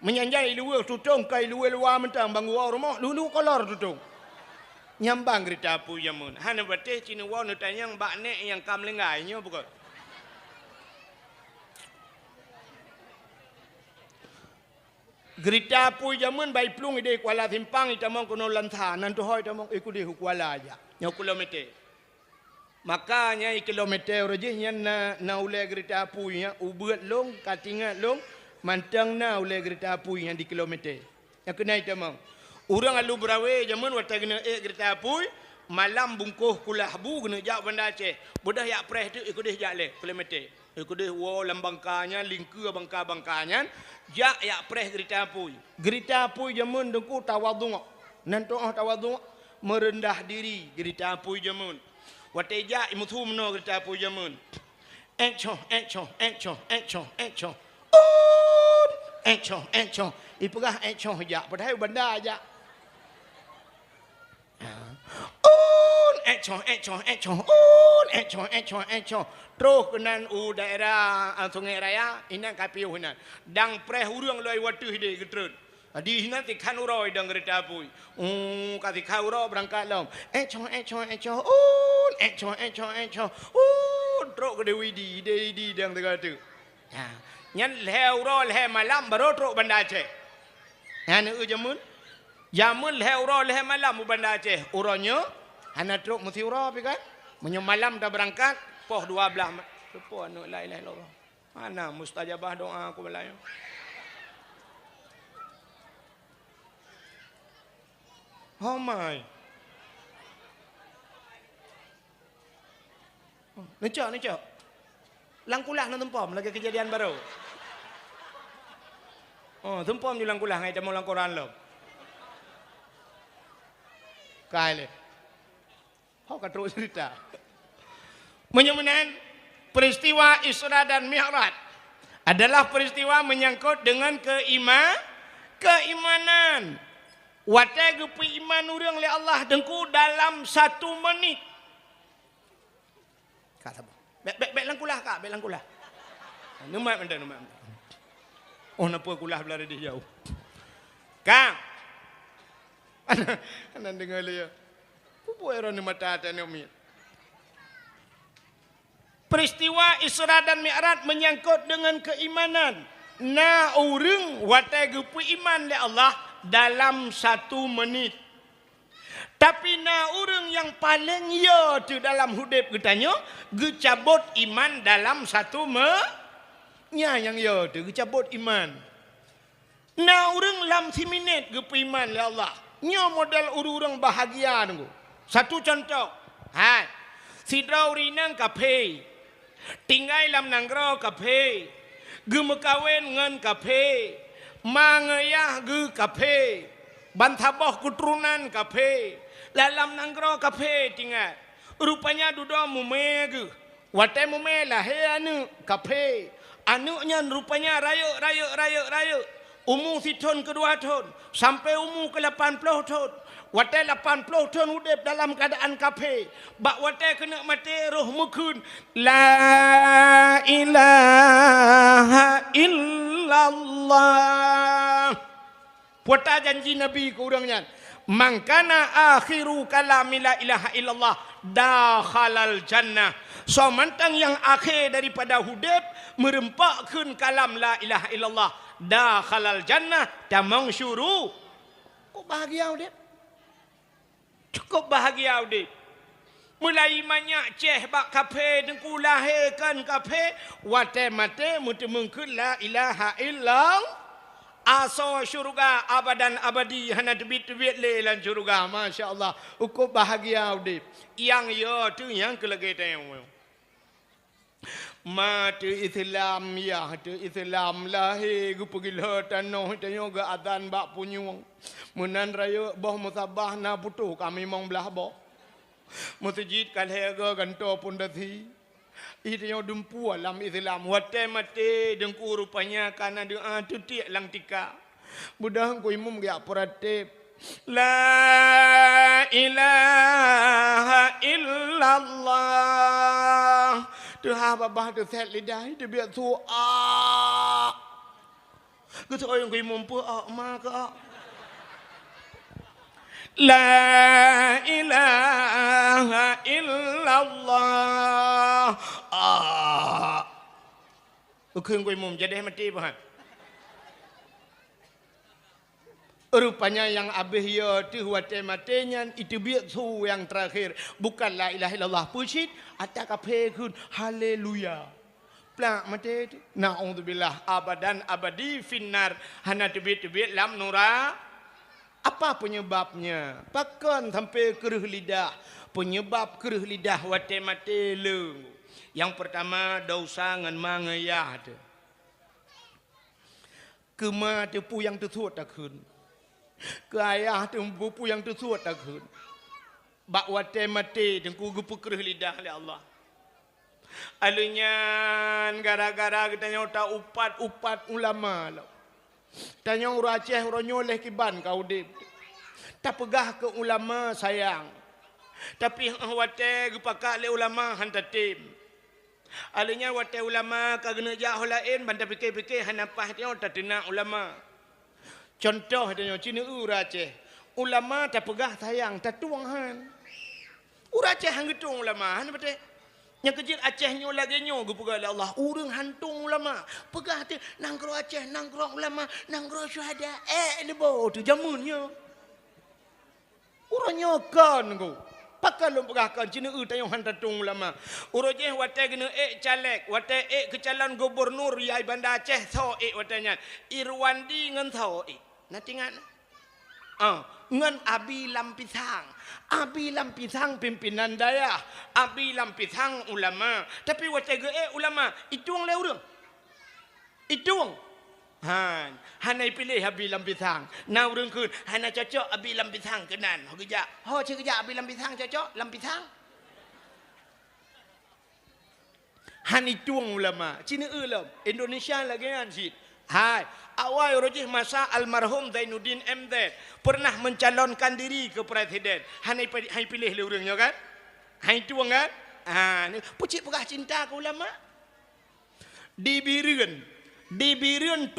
menyanjai ilewe tutong kai ilewe luar mentang bangua rumah lulu kolor tutong nyambang gerita apu jamun hana bateh cina wau tanyang bak nek yang kam lengai nyo bukan gerita apu jamun bai plung ide kuala simpang itamong kono lantha nan tu hoi tamong ikudi kuala aja nyo kilometer makanya kilometer rejih na ule gerita apu nya ubeut long katingat long mantang na ule gerita apu yang di kilometer yang kena itamong urang alu brawe jaman wata kena gerita apui malam bungkuh kulah bu kena jak banda Aceh budah yak preh tu ikut dia jak le kilometer ikut dia wo lambangkanya lingku bangka-bangkanya jak yak preh gerita apui jaman dengku tawadhu nan toh tawadhu merendah diri gerita apui jaman wata jak imuthu meno gerita apui jaman encho ipegah encho jak padahal banda jak terus kenan daerah Sungai Raya inan kapiu hinan dang preh urang loi watu hide getrun di hinan tikhan uroi dang gerita apui kasih kau uro berangkat lom terus ke dewi di dang tegak tu nyan leh uro leh malam baru terus banda Aceh han jamun jamun leh uro leh malam banda Aceh uronyo hana truk mesti uro pi kan menyo malam dah berangkat poh 12 poh anu la ilaha illallah mana mustajabah doa aku belayo oh my necok langkulah nang tempom lagi kejadian baru oh tempom di langkulah ngai temu langkoran lo kale kau terus cerita menyamakan peristiwa Isra dan Mi'raj adalah peristiwa menyangkut dengan keimanan watai gepi iman urang le Allah dengku dalam 1 menit kata bek langkulah kak bek langkulah numat menda oh napa kulah belah dia jauh kak anan dengar dia pupu era ni mata tanya umi peristiwa Isra dan Mi'raj menyangkut dengan keimanan na urang watai gepi iman le Allah dalam 1 menit tapi na urang yang paling ya tu dalam hidup kitanya gecabut iman dalam 1 nya yang ya tu gecabut iman na urang lam 1 minit gepi iman le Allah nya modal urang bahagia tunggu satu contoh hai sidrau rinang kape tinggal lam nanggro kape gemekawen ngan kape mangayah ge kape bantaboh keturunan kape dalam nanggro kape tinggal rupanya duda mume ge watai mume lah he anu kape anuknya rupanya rayu umur si tahun kedua tahun sampai umur ke 80 tahun watai 80 tahun udip dalam keadaan kafe bak watai kena mati roh mukun la ilaha illallah puata janji Nabi ke orangnya mangkana akhiru kalami la ilaha illallah dakhalal jannah so mantang yang akhir daripada hudib merempakkan kalam la ilaha illallah dakhalal jannah tamang syuru kok bahagia udip cukup bahagia udip mulai banyak ceh bak kafe dengku lahirkan kafe wate mate mutu mungkin la ilaha illallah aso syurga abadan abadi hana debit le lan syurga masya-Allah cukup bahagia udip yang yo tu yang kelagaitan mati Islam ya tu Islam lahir gu pergi tanah tanyo ga adan bak punyung munan raya boh musabah na putuh kami mong belah boh Masjid kalhega ganto pun dathi. Itu dumpu alam Islam. Wate mate dengku rupanya karena doa tutik lang tika. Mudah ko imum gya peratip. La ilaha illallah. Tuhan babah tu set lidah itu biar tu Cứ thôi người mồm pua ma có La ilaha illallah. Khuyên người mồm jadi mati apa? Rupanya yang abihya tu wate matenya itu biar su yang terakhir bukan la ilaha illallah pusit atau kapekun haleluya. Plak mati naudzubillah abadan abadi finnar hana tebit-tebit lam nura. Apa penyebabnya? Pakan sampai keruh lidah. Penyebab keruh lidah wate mati leng. Yang pertama dosa ngan mangayah tu. Kema tepu yang tersuat tak kun. Ke ayah tu bupu yang tersuat tak kun. Bak wate mati tengku gupu keruh lidah oleh Allah. Alunya gara-gara kita nyota upat ulama lah. Tanya orang Aceh orang nyoleh kiban kau dip. Tak pegah ke ulama sayang. Tapi wate gepakak le ulama hantar tim. Alanya wate ulama kagena jah lain banda fikir-fikir hanapah dia tak tenang ulama. Contoh dia Cina orang Aceh. Ulama tak pegah sayang tak tuang han. Orang Aceh hang getung ulama han betul. Yang kecil Aceh nyo lagi nyo gupugah Allah urang hantung ulama pegah tu nangkro Aceh nangkro ulama nangkro syuhada lebo tu jamunnya urang nyo kan go pakal lu pegah kan Cina tayong hantung ulama urang je wate gena caleg wate kecalon gubernur yai Bandar Aceh so watenya Irwandi ngan so natingan ngan Abi Lampisang. Abi Lampisang pimpinan daya. Abi Lampisang ulama. Tapi watega ulama. Ituang le urang. Ituang. Hanai pilih Abi Lampisang. Na urang kun. Hana cocok Abi Lampisang kenan. Ho kerja. Ho kerja Abi Lampisang cocok. Lampisang. Han ituang ulama. Cina ulam. Indonesia lagi kan sit. Hai, awal rojih masa almarhum Zainuddin MZ pernah mencalonkan diri ke presiden. Hai pilih le urangnya kan? Hai tuang kan? Ni pucik pegah cinta ke ulama. Di Biren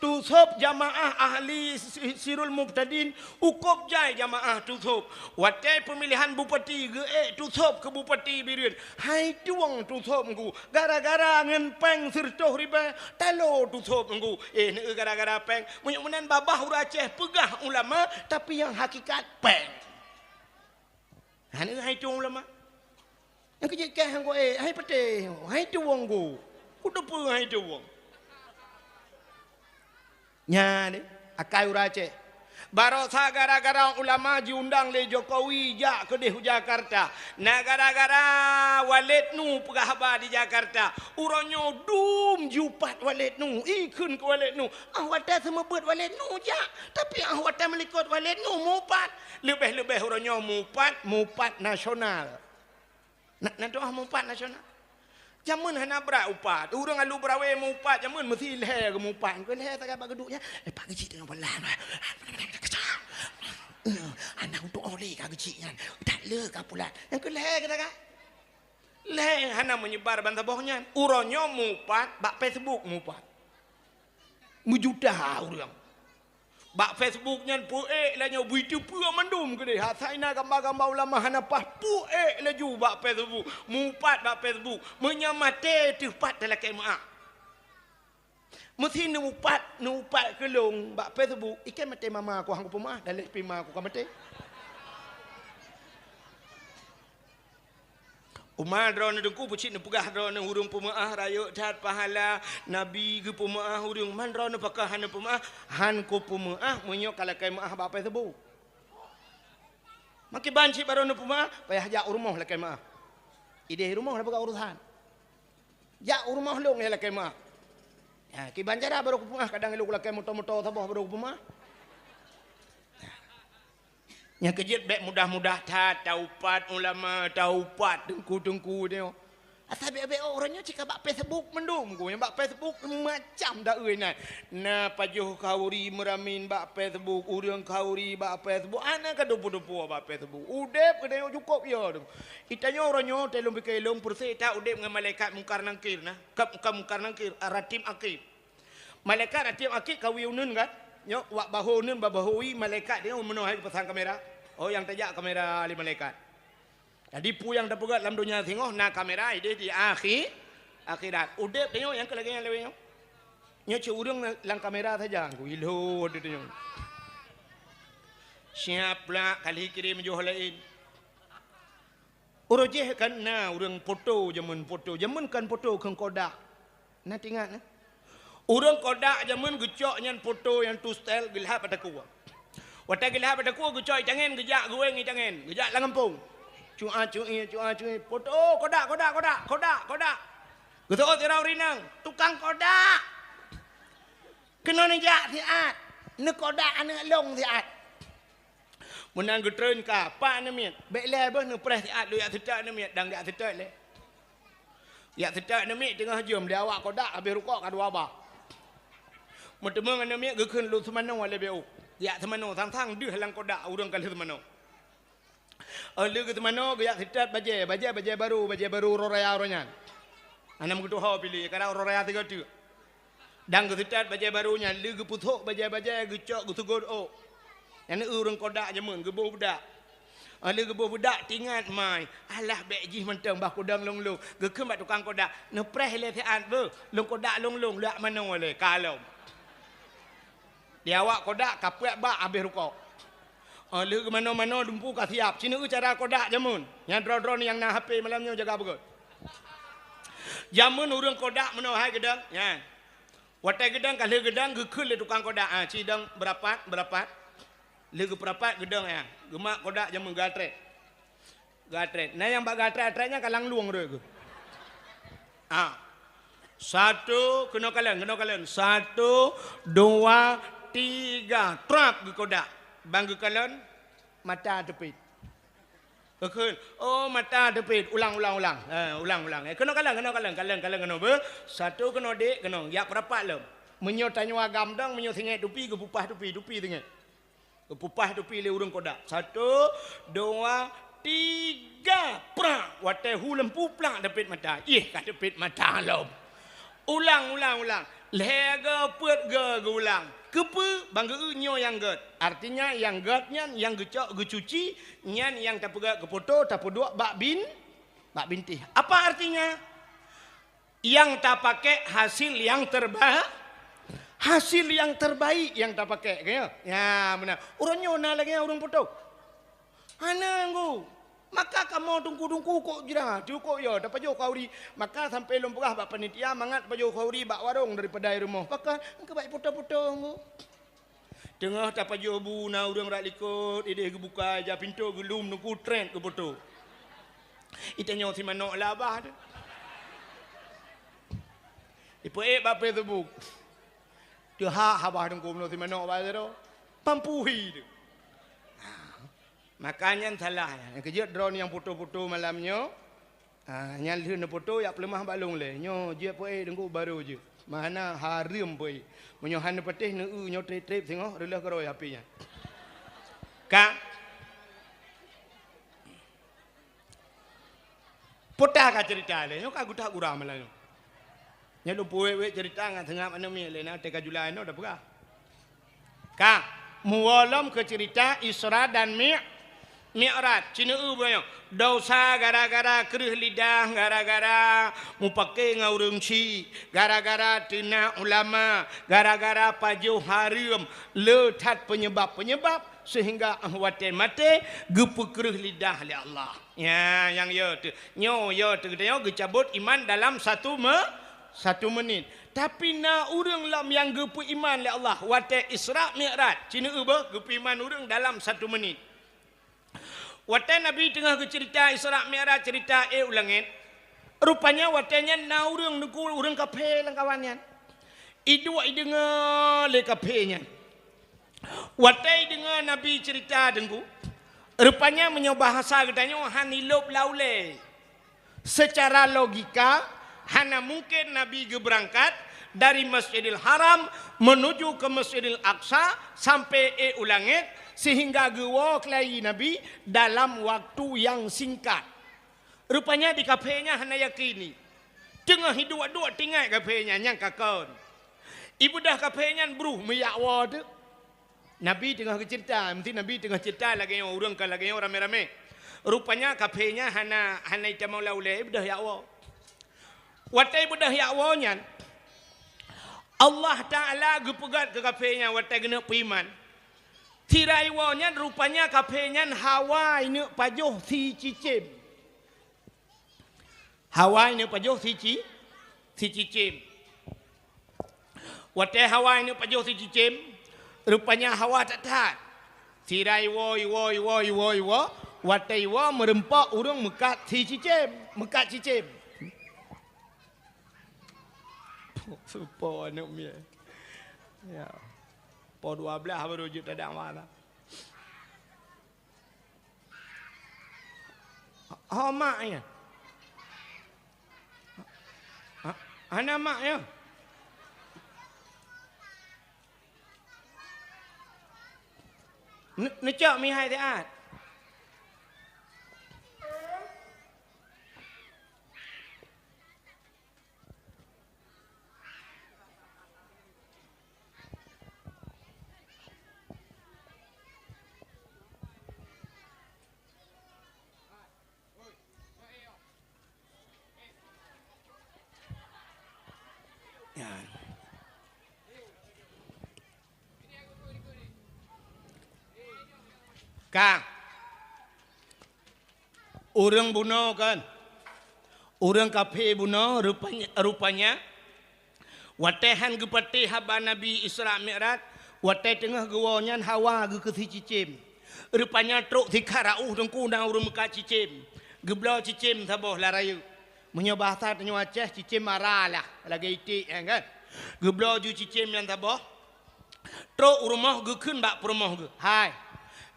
tusop jamaah ahli Sirul Muqtadin ukop jai jamaah tusop. Watai pemilihan bupati tusop ke bupati Biren. Hai tuang tusop ngku. Gara-gara ngenpeng sirtoh riba talo tusop ngku. Ni gara-gara peng. Munyak-munyan babah ura Aceh pegah ulama tapi yang hakikat peng. Ni hai tuang ulama. Yang kejekah ngku hai pete. Hai tuang ngku. Kuda pun hai tuang. Nya ni akai ura Aceh. Barosa gara-gara ulama diundang le Jokowi jak ke di Jakarta. Nah gara-gara Walid Nu pegah haba di Jakarta. Uronyo dum jupat Walid Nu. Ikun ke Walid Nu. Wata semua buat Walid Nu jak. Tapi wata melikut Walid Nu mupat. Lebih-lebih uronyo mupat nasional. Nak doa mupat nasional. Jamun hana berat upat. Urang alu berawe mupat jamun mesti leher ke mupat. Ko leher tak apa geduknya. Pak kecil dengan pelan. Anak untuk oleh ka kecil kan. Tak le ka pula. Yang ke leher kita kan. Leher hana menyebar bantabohnya. Uronyo mupat bak Facebook mupat. Mujudah urang. Bak Facebooknya puek lah nyo buitu pura mandum ke dia. Hasaina gambar-gambar ulama hanapah puek lah ju bak Facebook. Mupat bak Facebook. Menyamate tu pat dalam kemaah. Mesti nupat kelong bak Facebook. Ikan mate mama aku hang pemaah dalam pima aku kan mate. Umar drone dengku pucit nepugah drone hurung pemaah raya tat pahala nabi ke pemaah hurung man drone pakah han pemaah han ko pemaah menyok kala kai maah ba Facebook. Maki banci baron pemaah payah jak rumah la kai maah. Ide rumah la pakai urusan. Jak rumah long la kai maah. Ya ki banjara baru pemaah kadang lu la kai moto-moto sabah baru pemaah. Yang kejut baik mudah-mudah taupat ulama taupat dengku dia. Asal baik orangnya cakap bak Facebook mendum ko yang bak Facebook macam dah euy na pajuh kauri meramin bak Facebook urang kauri bak Facebook ana ka dopo-dopo bak Facebook udep kedai cukup ya. Itanya orangnya telung bikelong perse ta udep dengan malaikat mungkar nangkir nah. Ka mungkar nangkir ratim akib. Malaikat ratim akib kawiunun kan. Yo wak bahunun babahui malaikat dia menuai pasang kamera. Oh yang tajak kamera li malaikat. Jadi pu yang dah pegat dalam dunia tengok nak kamera dia di akhirat. Udep tengok yang kelagi yang lewat. Nya curang lang kamera saja aku ilo dia tengok. Siap pula kali kirim jual lain. Urujeh kan na urang foto zaman kan foto kan kodak. Nah ingat nah. Urang kodak zaman gecok nyan foto yang tu style gelap pada kuah. Wata gelap pada kuah gecok jangan gejak gueng jangan. Gejak langampung. Cuai foto kodak. Getok tirau rinang tukang kodak. Kena nejak siat. Ne kodak ane long siat. Menang getren ka pa ne miet. Baik le bah ne press siat lu yak setak ne miet dang yak setak le. Yak setak ne miet tengah jom dia awak kodak habis rukuk ka dua ba. Mentemang ane miet ge keun lu semano le beu. Ya semano tang deuh lang kodak urang kali semano. Lu ke semano ge yak setak baje baru roraya ronyan. Anam gitu hau pilih karena roraya 3 tu. Dang ge setak baje barunya lu ge puthok baje gecok ge tugod oh. Yang urang kodak jemun ge budak. Lu ge budak tingat mai. Alah bek jih mentang bah kodang long ge keun bak tukang kodak. Ne preh le fiat be. Long kodak long lak mano le kalau. Dia awak kodak kapuak bak habis rukuk. Lu ke mana-mana dumpu ka siap. Cina cara kodak jamun. Yang drone yang nak HP malamnya jaga begut. Jamun urang kodak meno hai gedang. Ya. Watai gedang kali gedang gekeul le tukang kodak. Cidang berapat. Le ke berapat gedang ya. Gemak kodak jamun gatre. Nah yang bak gatre-gatrenya kalang luang re ke. Satu kena kalian. 1 2 3 trap ke kodak. Bangga kalian mata tepit. Keun. Oh mata tepit. Ulang. Ulang. Kena kalian kena ber. Satu kena dek kena. Yak berapa lem. Menyo tanya agam dang menyo singet tupi ke pupah tupi singet. Ke pupah tupi le urang kodak. 1 2 3 pra. Watai hu lempu plak tepit mata. Ka tepit mata lom. Ulang. Lega put ge ulang. Kepe bangga nyo yang get. Artinya yang getnya yang gecok gecuci nyan yang tapega ke foto tapodua bak bintih. Apa artinya? Yang tak pakai hasil yang terbaik. Hasil yang terbaik yang tak pakai kaya. Ya benar. Urang nyo na lagi urang foto. Ana nggu. Maka kamu tungku kok jira cukup ya dapat jo kauri maka sampai lompah bak panitia mangat pajo kauri bak warung daripada rumah maka engke baik foto-foto tengah dapat jo bu na urang rak likut ide buka aja pintu gelum nunggu trend ke foto itanya si manok labah tu ipo bak Facebook tu habah dengku si manok ba tu pampuhi tu. Makanya salah. Yang kejut drone yang foto-foto malamnya. Yang lihat foto yang pelemah balung le. Nyo je poe dengku baru je. Mana harim poe. Menyohan petih nyo trip tengok relah keroi HP-nya. Kak. Pota ka cerita le. Nyo ka gutak gurah malam. Nya lu poe cerita ngan tengah mana mi le na teka Julai no dah pegah. Kak, mualam ke cerita Isra dan Mi'raj, cina banyak dosa gara-gara kerih lidah, gara-gara mupake ngaurung ci, gara-gara tina ulama, gara-gara pajuh harim, letat penyebab sehingga waten mate gepu kerih lidah oleh Allah. Ya, yang yo tu, dia gecabut iman dalam satu menit. Tapi na urang lam yang gepu iman oleh Allah, waten Isra Mi'raj, cina gepu iman urang dalam 1 menit. Watan Nabi tengah ke cerita Isra Mi'raj cerita ulangin. Rupanya watanya na urang nuku urang kafe lang kawannya. Idua idengar le kafenya. Watai dengar Nabi cerita dengku. Rupanya menyobahasa katanya hanilop laule. Secara logika hana mungkin Nabi berangkat dari Masjidil Haram menuju ke Masjidil Aqsa sampai ulangit sehingga gewa kelai Nabi dalam waktu yang singkat. Rupanya di kafenya hana yakini. Tengah hidup dua tinggal kafenya yang kakon. Ibu dah kafenya beruh meyakwa tu. Nabi tengah cerita, mesti Nabi tengah cerita lagi yang orang kan lagi yang rame-rame. Rupanya kafenya hana ita maula ulai dah yakwa. Watai budah yakwanya Allah Taala gepegat ke kafenya watai kena piman. Tirai wanya rupanya kafenya Hawa ini pajuh si cicim. Hawa ini pajuh si cicim. Watai Hawa ini pajuh si cicim. Rupanya Hawa tak tahan. Tirai wo. Watai wo merempak urung mekat si cicim. Mekat cicim. Supo anak mia. Ya. Po 12 baru wujud tak ada mana. Mak ya. Anak mak ya. Necak mi hai taat. Kang, orang bunuh kan, orang kafir bunuh rupanya, watehan gepati haba Nabi Isra Mi'raj, watai tengah gewanyan Hawa ke cicim, rupanya truk dikarau dengku dan urung muka cicim, geblau cicim saboh larayu, menyobah tat nyuaceh cicim marah lah, lagi itik kan, geblau ju cicim yang saboh, truk rumah gekun bak rumah ge, hai.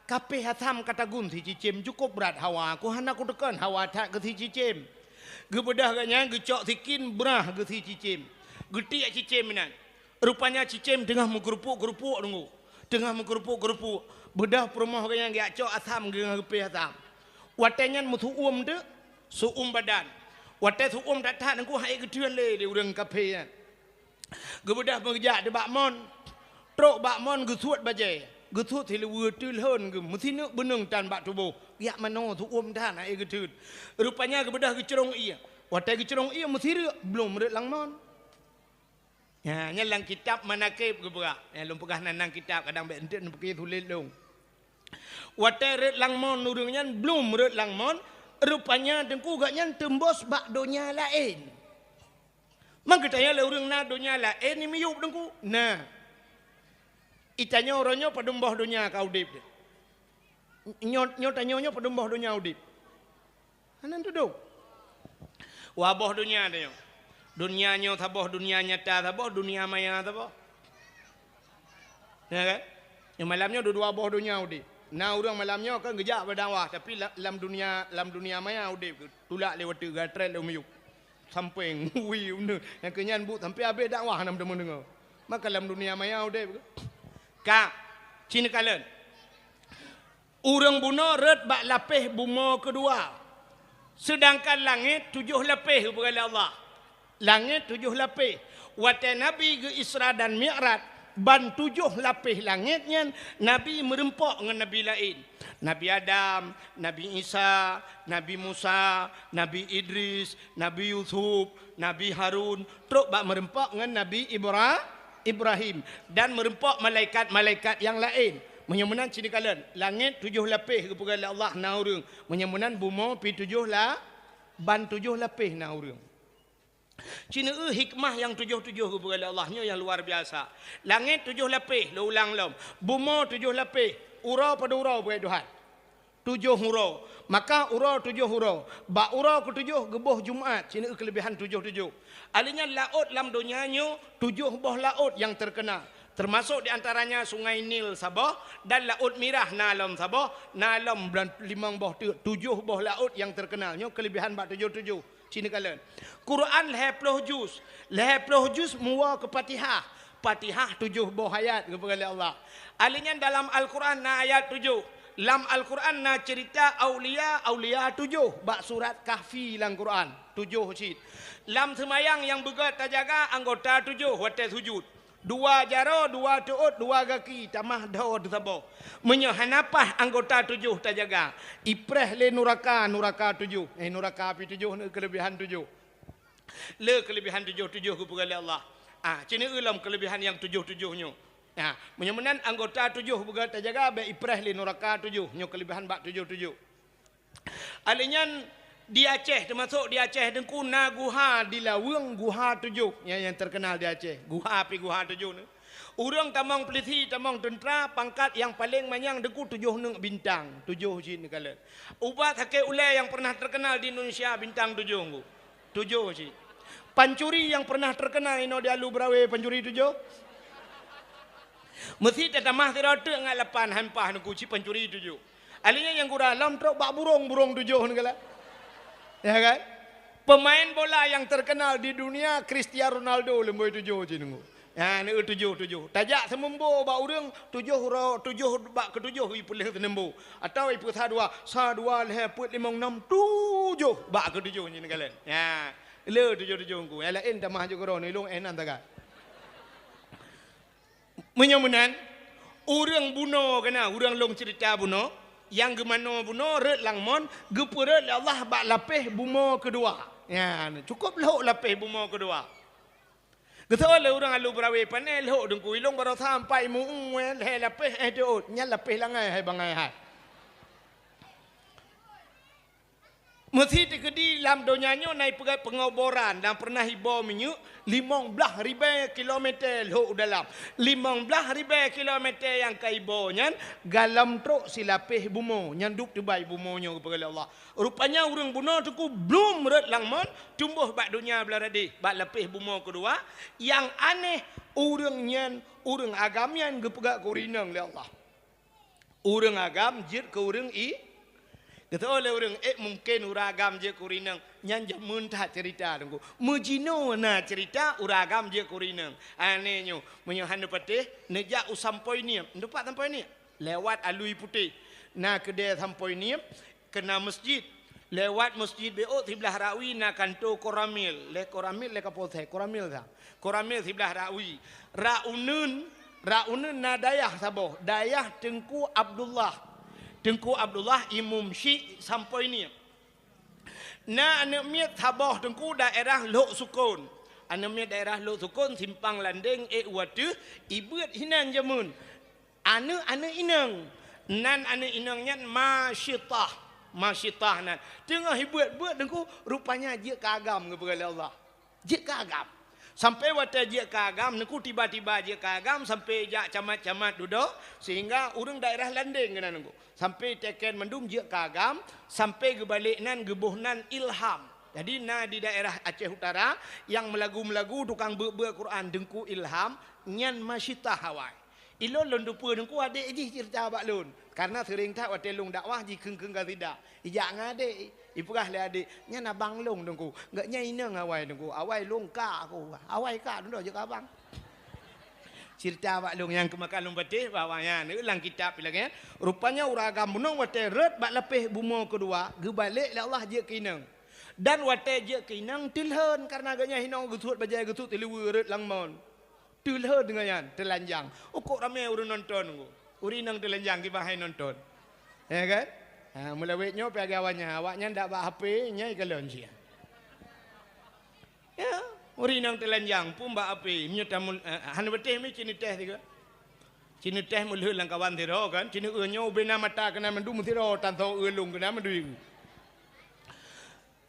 Kape hatam kata gun ti cicim cukup berat Hawa aku hana aku tekan Hawa tak ke ti cicim gebedah ganya gecok tikin berah ke ti cicim getiak cicim nan rupanya cicim tengah menggerupuk-gerupuk tunggu tengah menggerupuk-gerupuk bedah perumah ganya gak cok atam dengan kape hatam watenyan mutu de suum badan wate suum tak tahan aku hai gedean le di urang kape yan gebedah mengejak de bakmon trok bakmon gesuat bajai getut thì vừa tươi hơn cái một tí nữa bên nương tràn bạc tu bồ ya mà nó thu than ai cái thứ rupanya kepada kecerong iya watai kecerong iya một tí nữa belum ada langmon ya nyalang kitab manakib ke berak ya lum pegah nanang kitab kadang be entet pakai tulis long watai red langmon nurungnya belum red langmon rupanya dengku gaknya tembus bak donya lain mang katanya le urang na donya lain ni miyup dengku nah itanya orangnya pada mbah dunia kau dip. Nyotanyonya pada mbah dunia udip. Hanan tu do. Wabah dunia dia. Dunianya taboh dunia nyata taboh dunia maya taboh. Ya kan? Yang malamnya dua boh dunia udip. Nah orang malamnya kan gejak berdawah tapi dalam dunia maya udip. Tulak lewat gatret lewat miyuk. Sampai ngui unda. Yang kenyan bu sampai habis dakwah nam demo dengar. Maka dalam dunia maya udip. Kak, Cina kalian. Urang bunuh red bak lapih buma kedua. Sedangkan langit 7 lapih kepada Allah. Langit 7 lapih. Watai Nabi ke Isra dan Mi'raj. Ban 7 lapih langitnya. Nabi merempok dengan Nabi lain. Nabi Adam, Nabi Isa, Nabi Musa, Nabi Idris, Nabi Yusuf, Nabi Harun. Teruk bak merempok dengan Nabi Ibrahim dan merempok malaikat-malaikat yang lain menyemunan cini kalian langit 7 lapis kepada Allah naurung menyemunan bumi pi 7 lah ban 7 lapis naurung cina hikmah yang 7 kepada Allahnya yang luar biasa langit 7 lapis lo ulang lom bumi 7 lapis urau pada urau buat Tuhan 7 hurau maka urau 7 hurau ba urau ke-7 geboh Jumaat cina kelebihan 7 alinya laut dalam dunianya 7 boh laut yang terkenal Termasuk di antaranya Sungai Nil Sabah dan Laut Merah Nalam Sabah. Nalam 5 boh 7 boh laut yang terkenalnya kelebihan bab 77 Cina kalian. Quran 20 juz. 20 juz muwa ke Fatihah. Fatihah 7 boh ayat kepada Allah. Alinya dalam Al-Quran na ayat 7. Dalam Al-Quran na cerita aulia 7 bab surat Kahfi dalam Quran 7 cit. Dalam semayang yang begat terjaga anggota 7 hotel sujud. 2 jaro, 2 tuut, 2 kaki, tamah daud sabah. Menyahanapah anggota 7 terjaga. Ipreh le nuraka 7. Nuraka api 7 kelebihan 7. Le kelebihan 7 kepada Allah. Cina ulam kelebihan yang 7-7-nya. Menyemenan anggota 7 begat terjaga be ipreh le nuraka 7. Nyo kelebihan bak 7-7. Alinyan di Aceh, termasuk di Aceh dengku na guha di Lawang guha 7 yang terkenal di Aceh. Guha 7 ni. Urang tamang polisi, tamang tentera pangkat yang paling manyang dengku 7 neng bintang. 7 jin kala. Ubat hakik ulai yang pernah terkenal di Indonesia bintang 7 ngku. 7 jin. Pancuri yang pernah terkenal ino di Alu Brawe pancuri 7. Mesti tetamah tirata ngat lapan hampah nengku ci pancuri 7. Alinya yang guralam truk bak burung 7 ni kala. Ya kan? Pemain bola yang terkenal di dunia Cristiano Ronaldo lemboi 7 je nunggu. Ya ni 7. Tajak semembo bak urang 7 bak ke-7 ipulih tenembo. Atau ipu sa2 leh put 5 6 7 bak ke-7 ni kalian. Ya, le 7 ngku. Ya lain tamah je koro ni long enan taga. Menyamunan urang buno kena urang long cerita buno. Yang gemano buno ret langmon gepura Allah bak lapih bumo kedua. Ya, cukup lehok lapih bumo kedua. Geto le urang Alu Brawe panel lehok dengku ilong baru sampai mu leh lapih deut nyal lapih langai hai bangai hai. Mesti dikedi dalam donyanya naik pegai pengoboran dan pernah hibo minyak 15,000 kilometer lehok dalam 15,000 kilometer yang kaibonya galam truk silapih bumo nyanduk tubai bumonya kepada Allah. Rupanya urang buno tuku belum ret langmon tumbuh bak dunia belaradi bak lapih bumo kedua. Yang aneh urang agamian gepegak kurinang le Allah. Urang agam jir ke urang kata oleh orang mungkin uragam je kurinang nyan jamun tak cerita dengku mujino na cerita uragam je kurinang anehnya menyohan patih nejak usampoi ni ndepak sampai ni lewat alui putih na kedai sampai ni kena masjid lewat masjid BO sebelah Rawi na kanto Koramil le kapothe Koramil dah Koramil sebelah Rawi Raunun na dayah sabo dayah Tengku Abdullah Imam Syekh sampai ni. Na anak miat Sabah Tengku daerah Lok Sukun. Anak miat daerah Lok Sukun simpang landing watu ibut hinan jamun. Anak inang. Nan anak inangnya masyitah nan. Tengah ibut Tengku rupanya dia kagam kepada Allah. Dia kagam. Sampai waktu dia kagam, aku tiba-tiba dia kagam sampai jak camat-camat duduk sehingga urang daerah landing kena nunggu. Sampai teken mendum dia kagam sampai ke balik nan gebuhnan ilham. Jadi di daerah Aceh Utara yang melagu-melagu tukang ber Quran dengku ilham nyan masyitah hawai. Ilon lon dupa dengku adik ji cerita bak lon. Karena sering tak waktu long dakwah ji keng-keng ka tidak. Ijak ngadik ipurah le adik nyan abang long dengku. Enggak nya inang awai dengku. Awai long ka aku. Awai ka dulu je ka abang. Cerita bak long yang kemakan long patih bawanya ni ulang kitab bilang rupanya uragam bunong waktu ret bak lepih bumo kedua gebalik le Allah je kinang. Dan waktu je kinang tilhen karena agaknya hinong getut bajai getut tilu ret langmon. Tulha dengan yan telanjang. Kok ramai orang nonton ko. Uri nang telanjang kita hai nonton. Ya kan? Mulawetnya pergi awaknya ndak bawa HP nya ikalon sia. Ya, uri nang telanjang pun bawa HP. Nya tamu han beteh mi cini teh tiga. Cini teh mulih lang kawan tiro kan. Cini nyo bena mata kena mendu tiro tanto ulung kena mendu.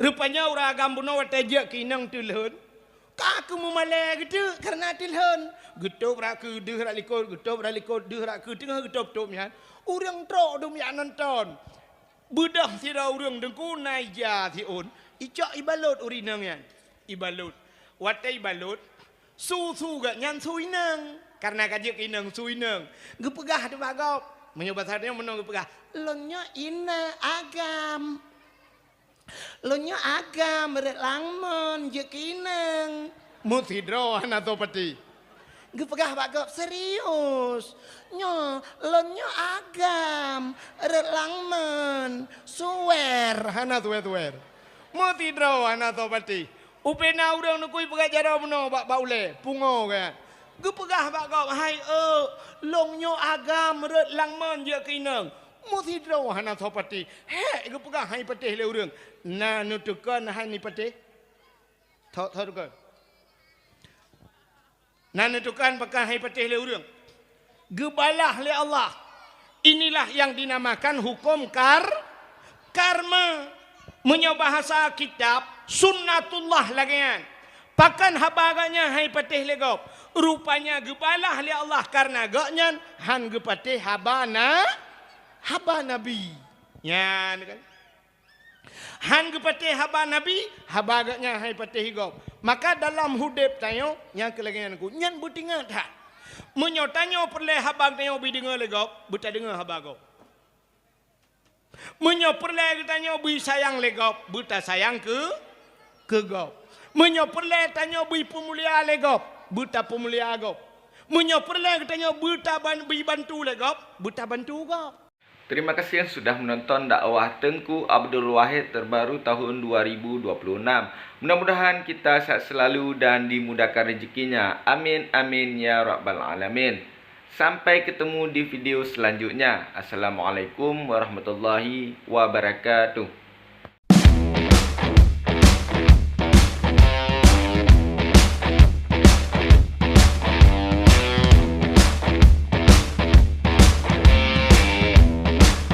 Rupanya orang agam buno watajak kinang tulhun. Kaku memalai gitu karena tilhan. Getop raku deh ralikot, getop ralikot deh raku tengah getop nya. Urang trok dum ya nonton. Budak sira urang dengku naija tiun. Icak ibalut urinang yan. Ibalut. Watai ibalut. Su gak nyan suinang. karena kaji kineng suineng gue pegah tu bagop menyobat hatinya menung gue pegah lonyo ina agam lonyo agam rek langmon je kineng mutidro atau peti gue pegah bagop serius nyo lonyo agam rek langmon suwer hana tuwer mutidro atau peti upena urang nukui pegah jara meno bak baule pungo kan gue pegah bagop hai lonyo agam rek langmon je kineng mutidro hana atau peti he gue pegah hai peti le urang na nutukan hai ni peti thot nah nutukan pakai hai peti le urang gebalah le Allah inilah yang dinamakan hukum karma menyo bahasa kitab sunnatullah lagian pakan habaganya hai peti le gop rupanya gebalah le Allah karena gaknyan han gepatih haba nabi nya kan han gepatih haba nabi haba gaknya hai patih gop maka dalam hudib tayo yang kelagian ku nyan butingat ha menyo tanyo perle habang tayo bi dengar le gop buta dengar haba gop menyo perle tanyo bi sayang le gop buta sayang ke gop menyo perle tanyo bi pemulia le gop buta pemulia gop menyo perle tanyo buta bi bantu le gop buta bantu gop.
Terima kasih yang sudah menonton dakwah Tengku Abdul Wahid terbaru tahun 2026. Mudah-mudahan kita sehat selalu dan dimudahkan rezekinya. Amin amin ya rabbal alamin. Sampai ketemu di video selanjutnya. Assalamualaikum warahmatullahi wabarakatuh.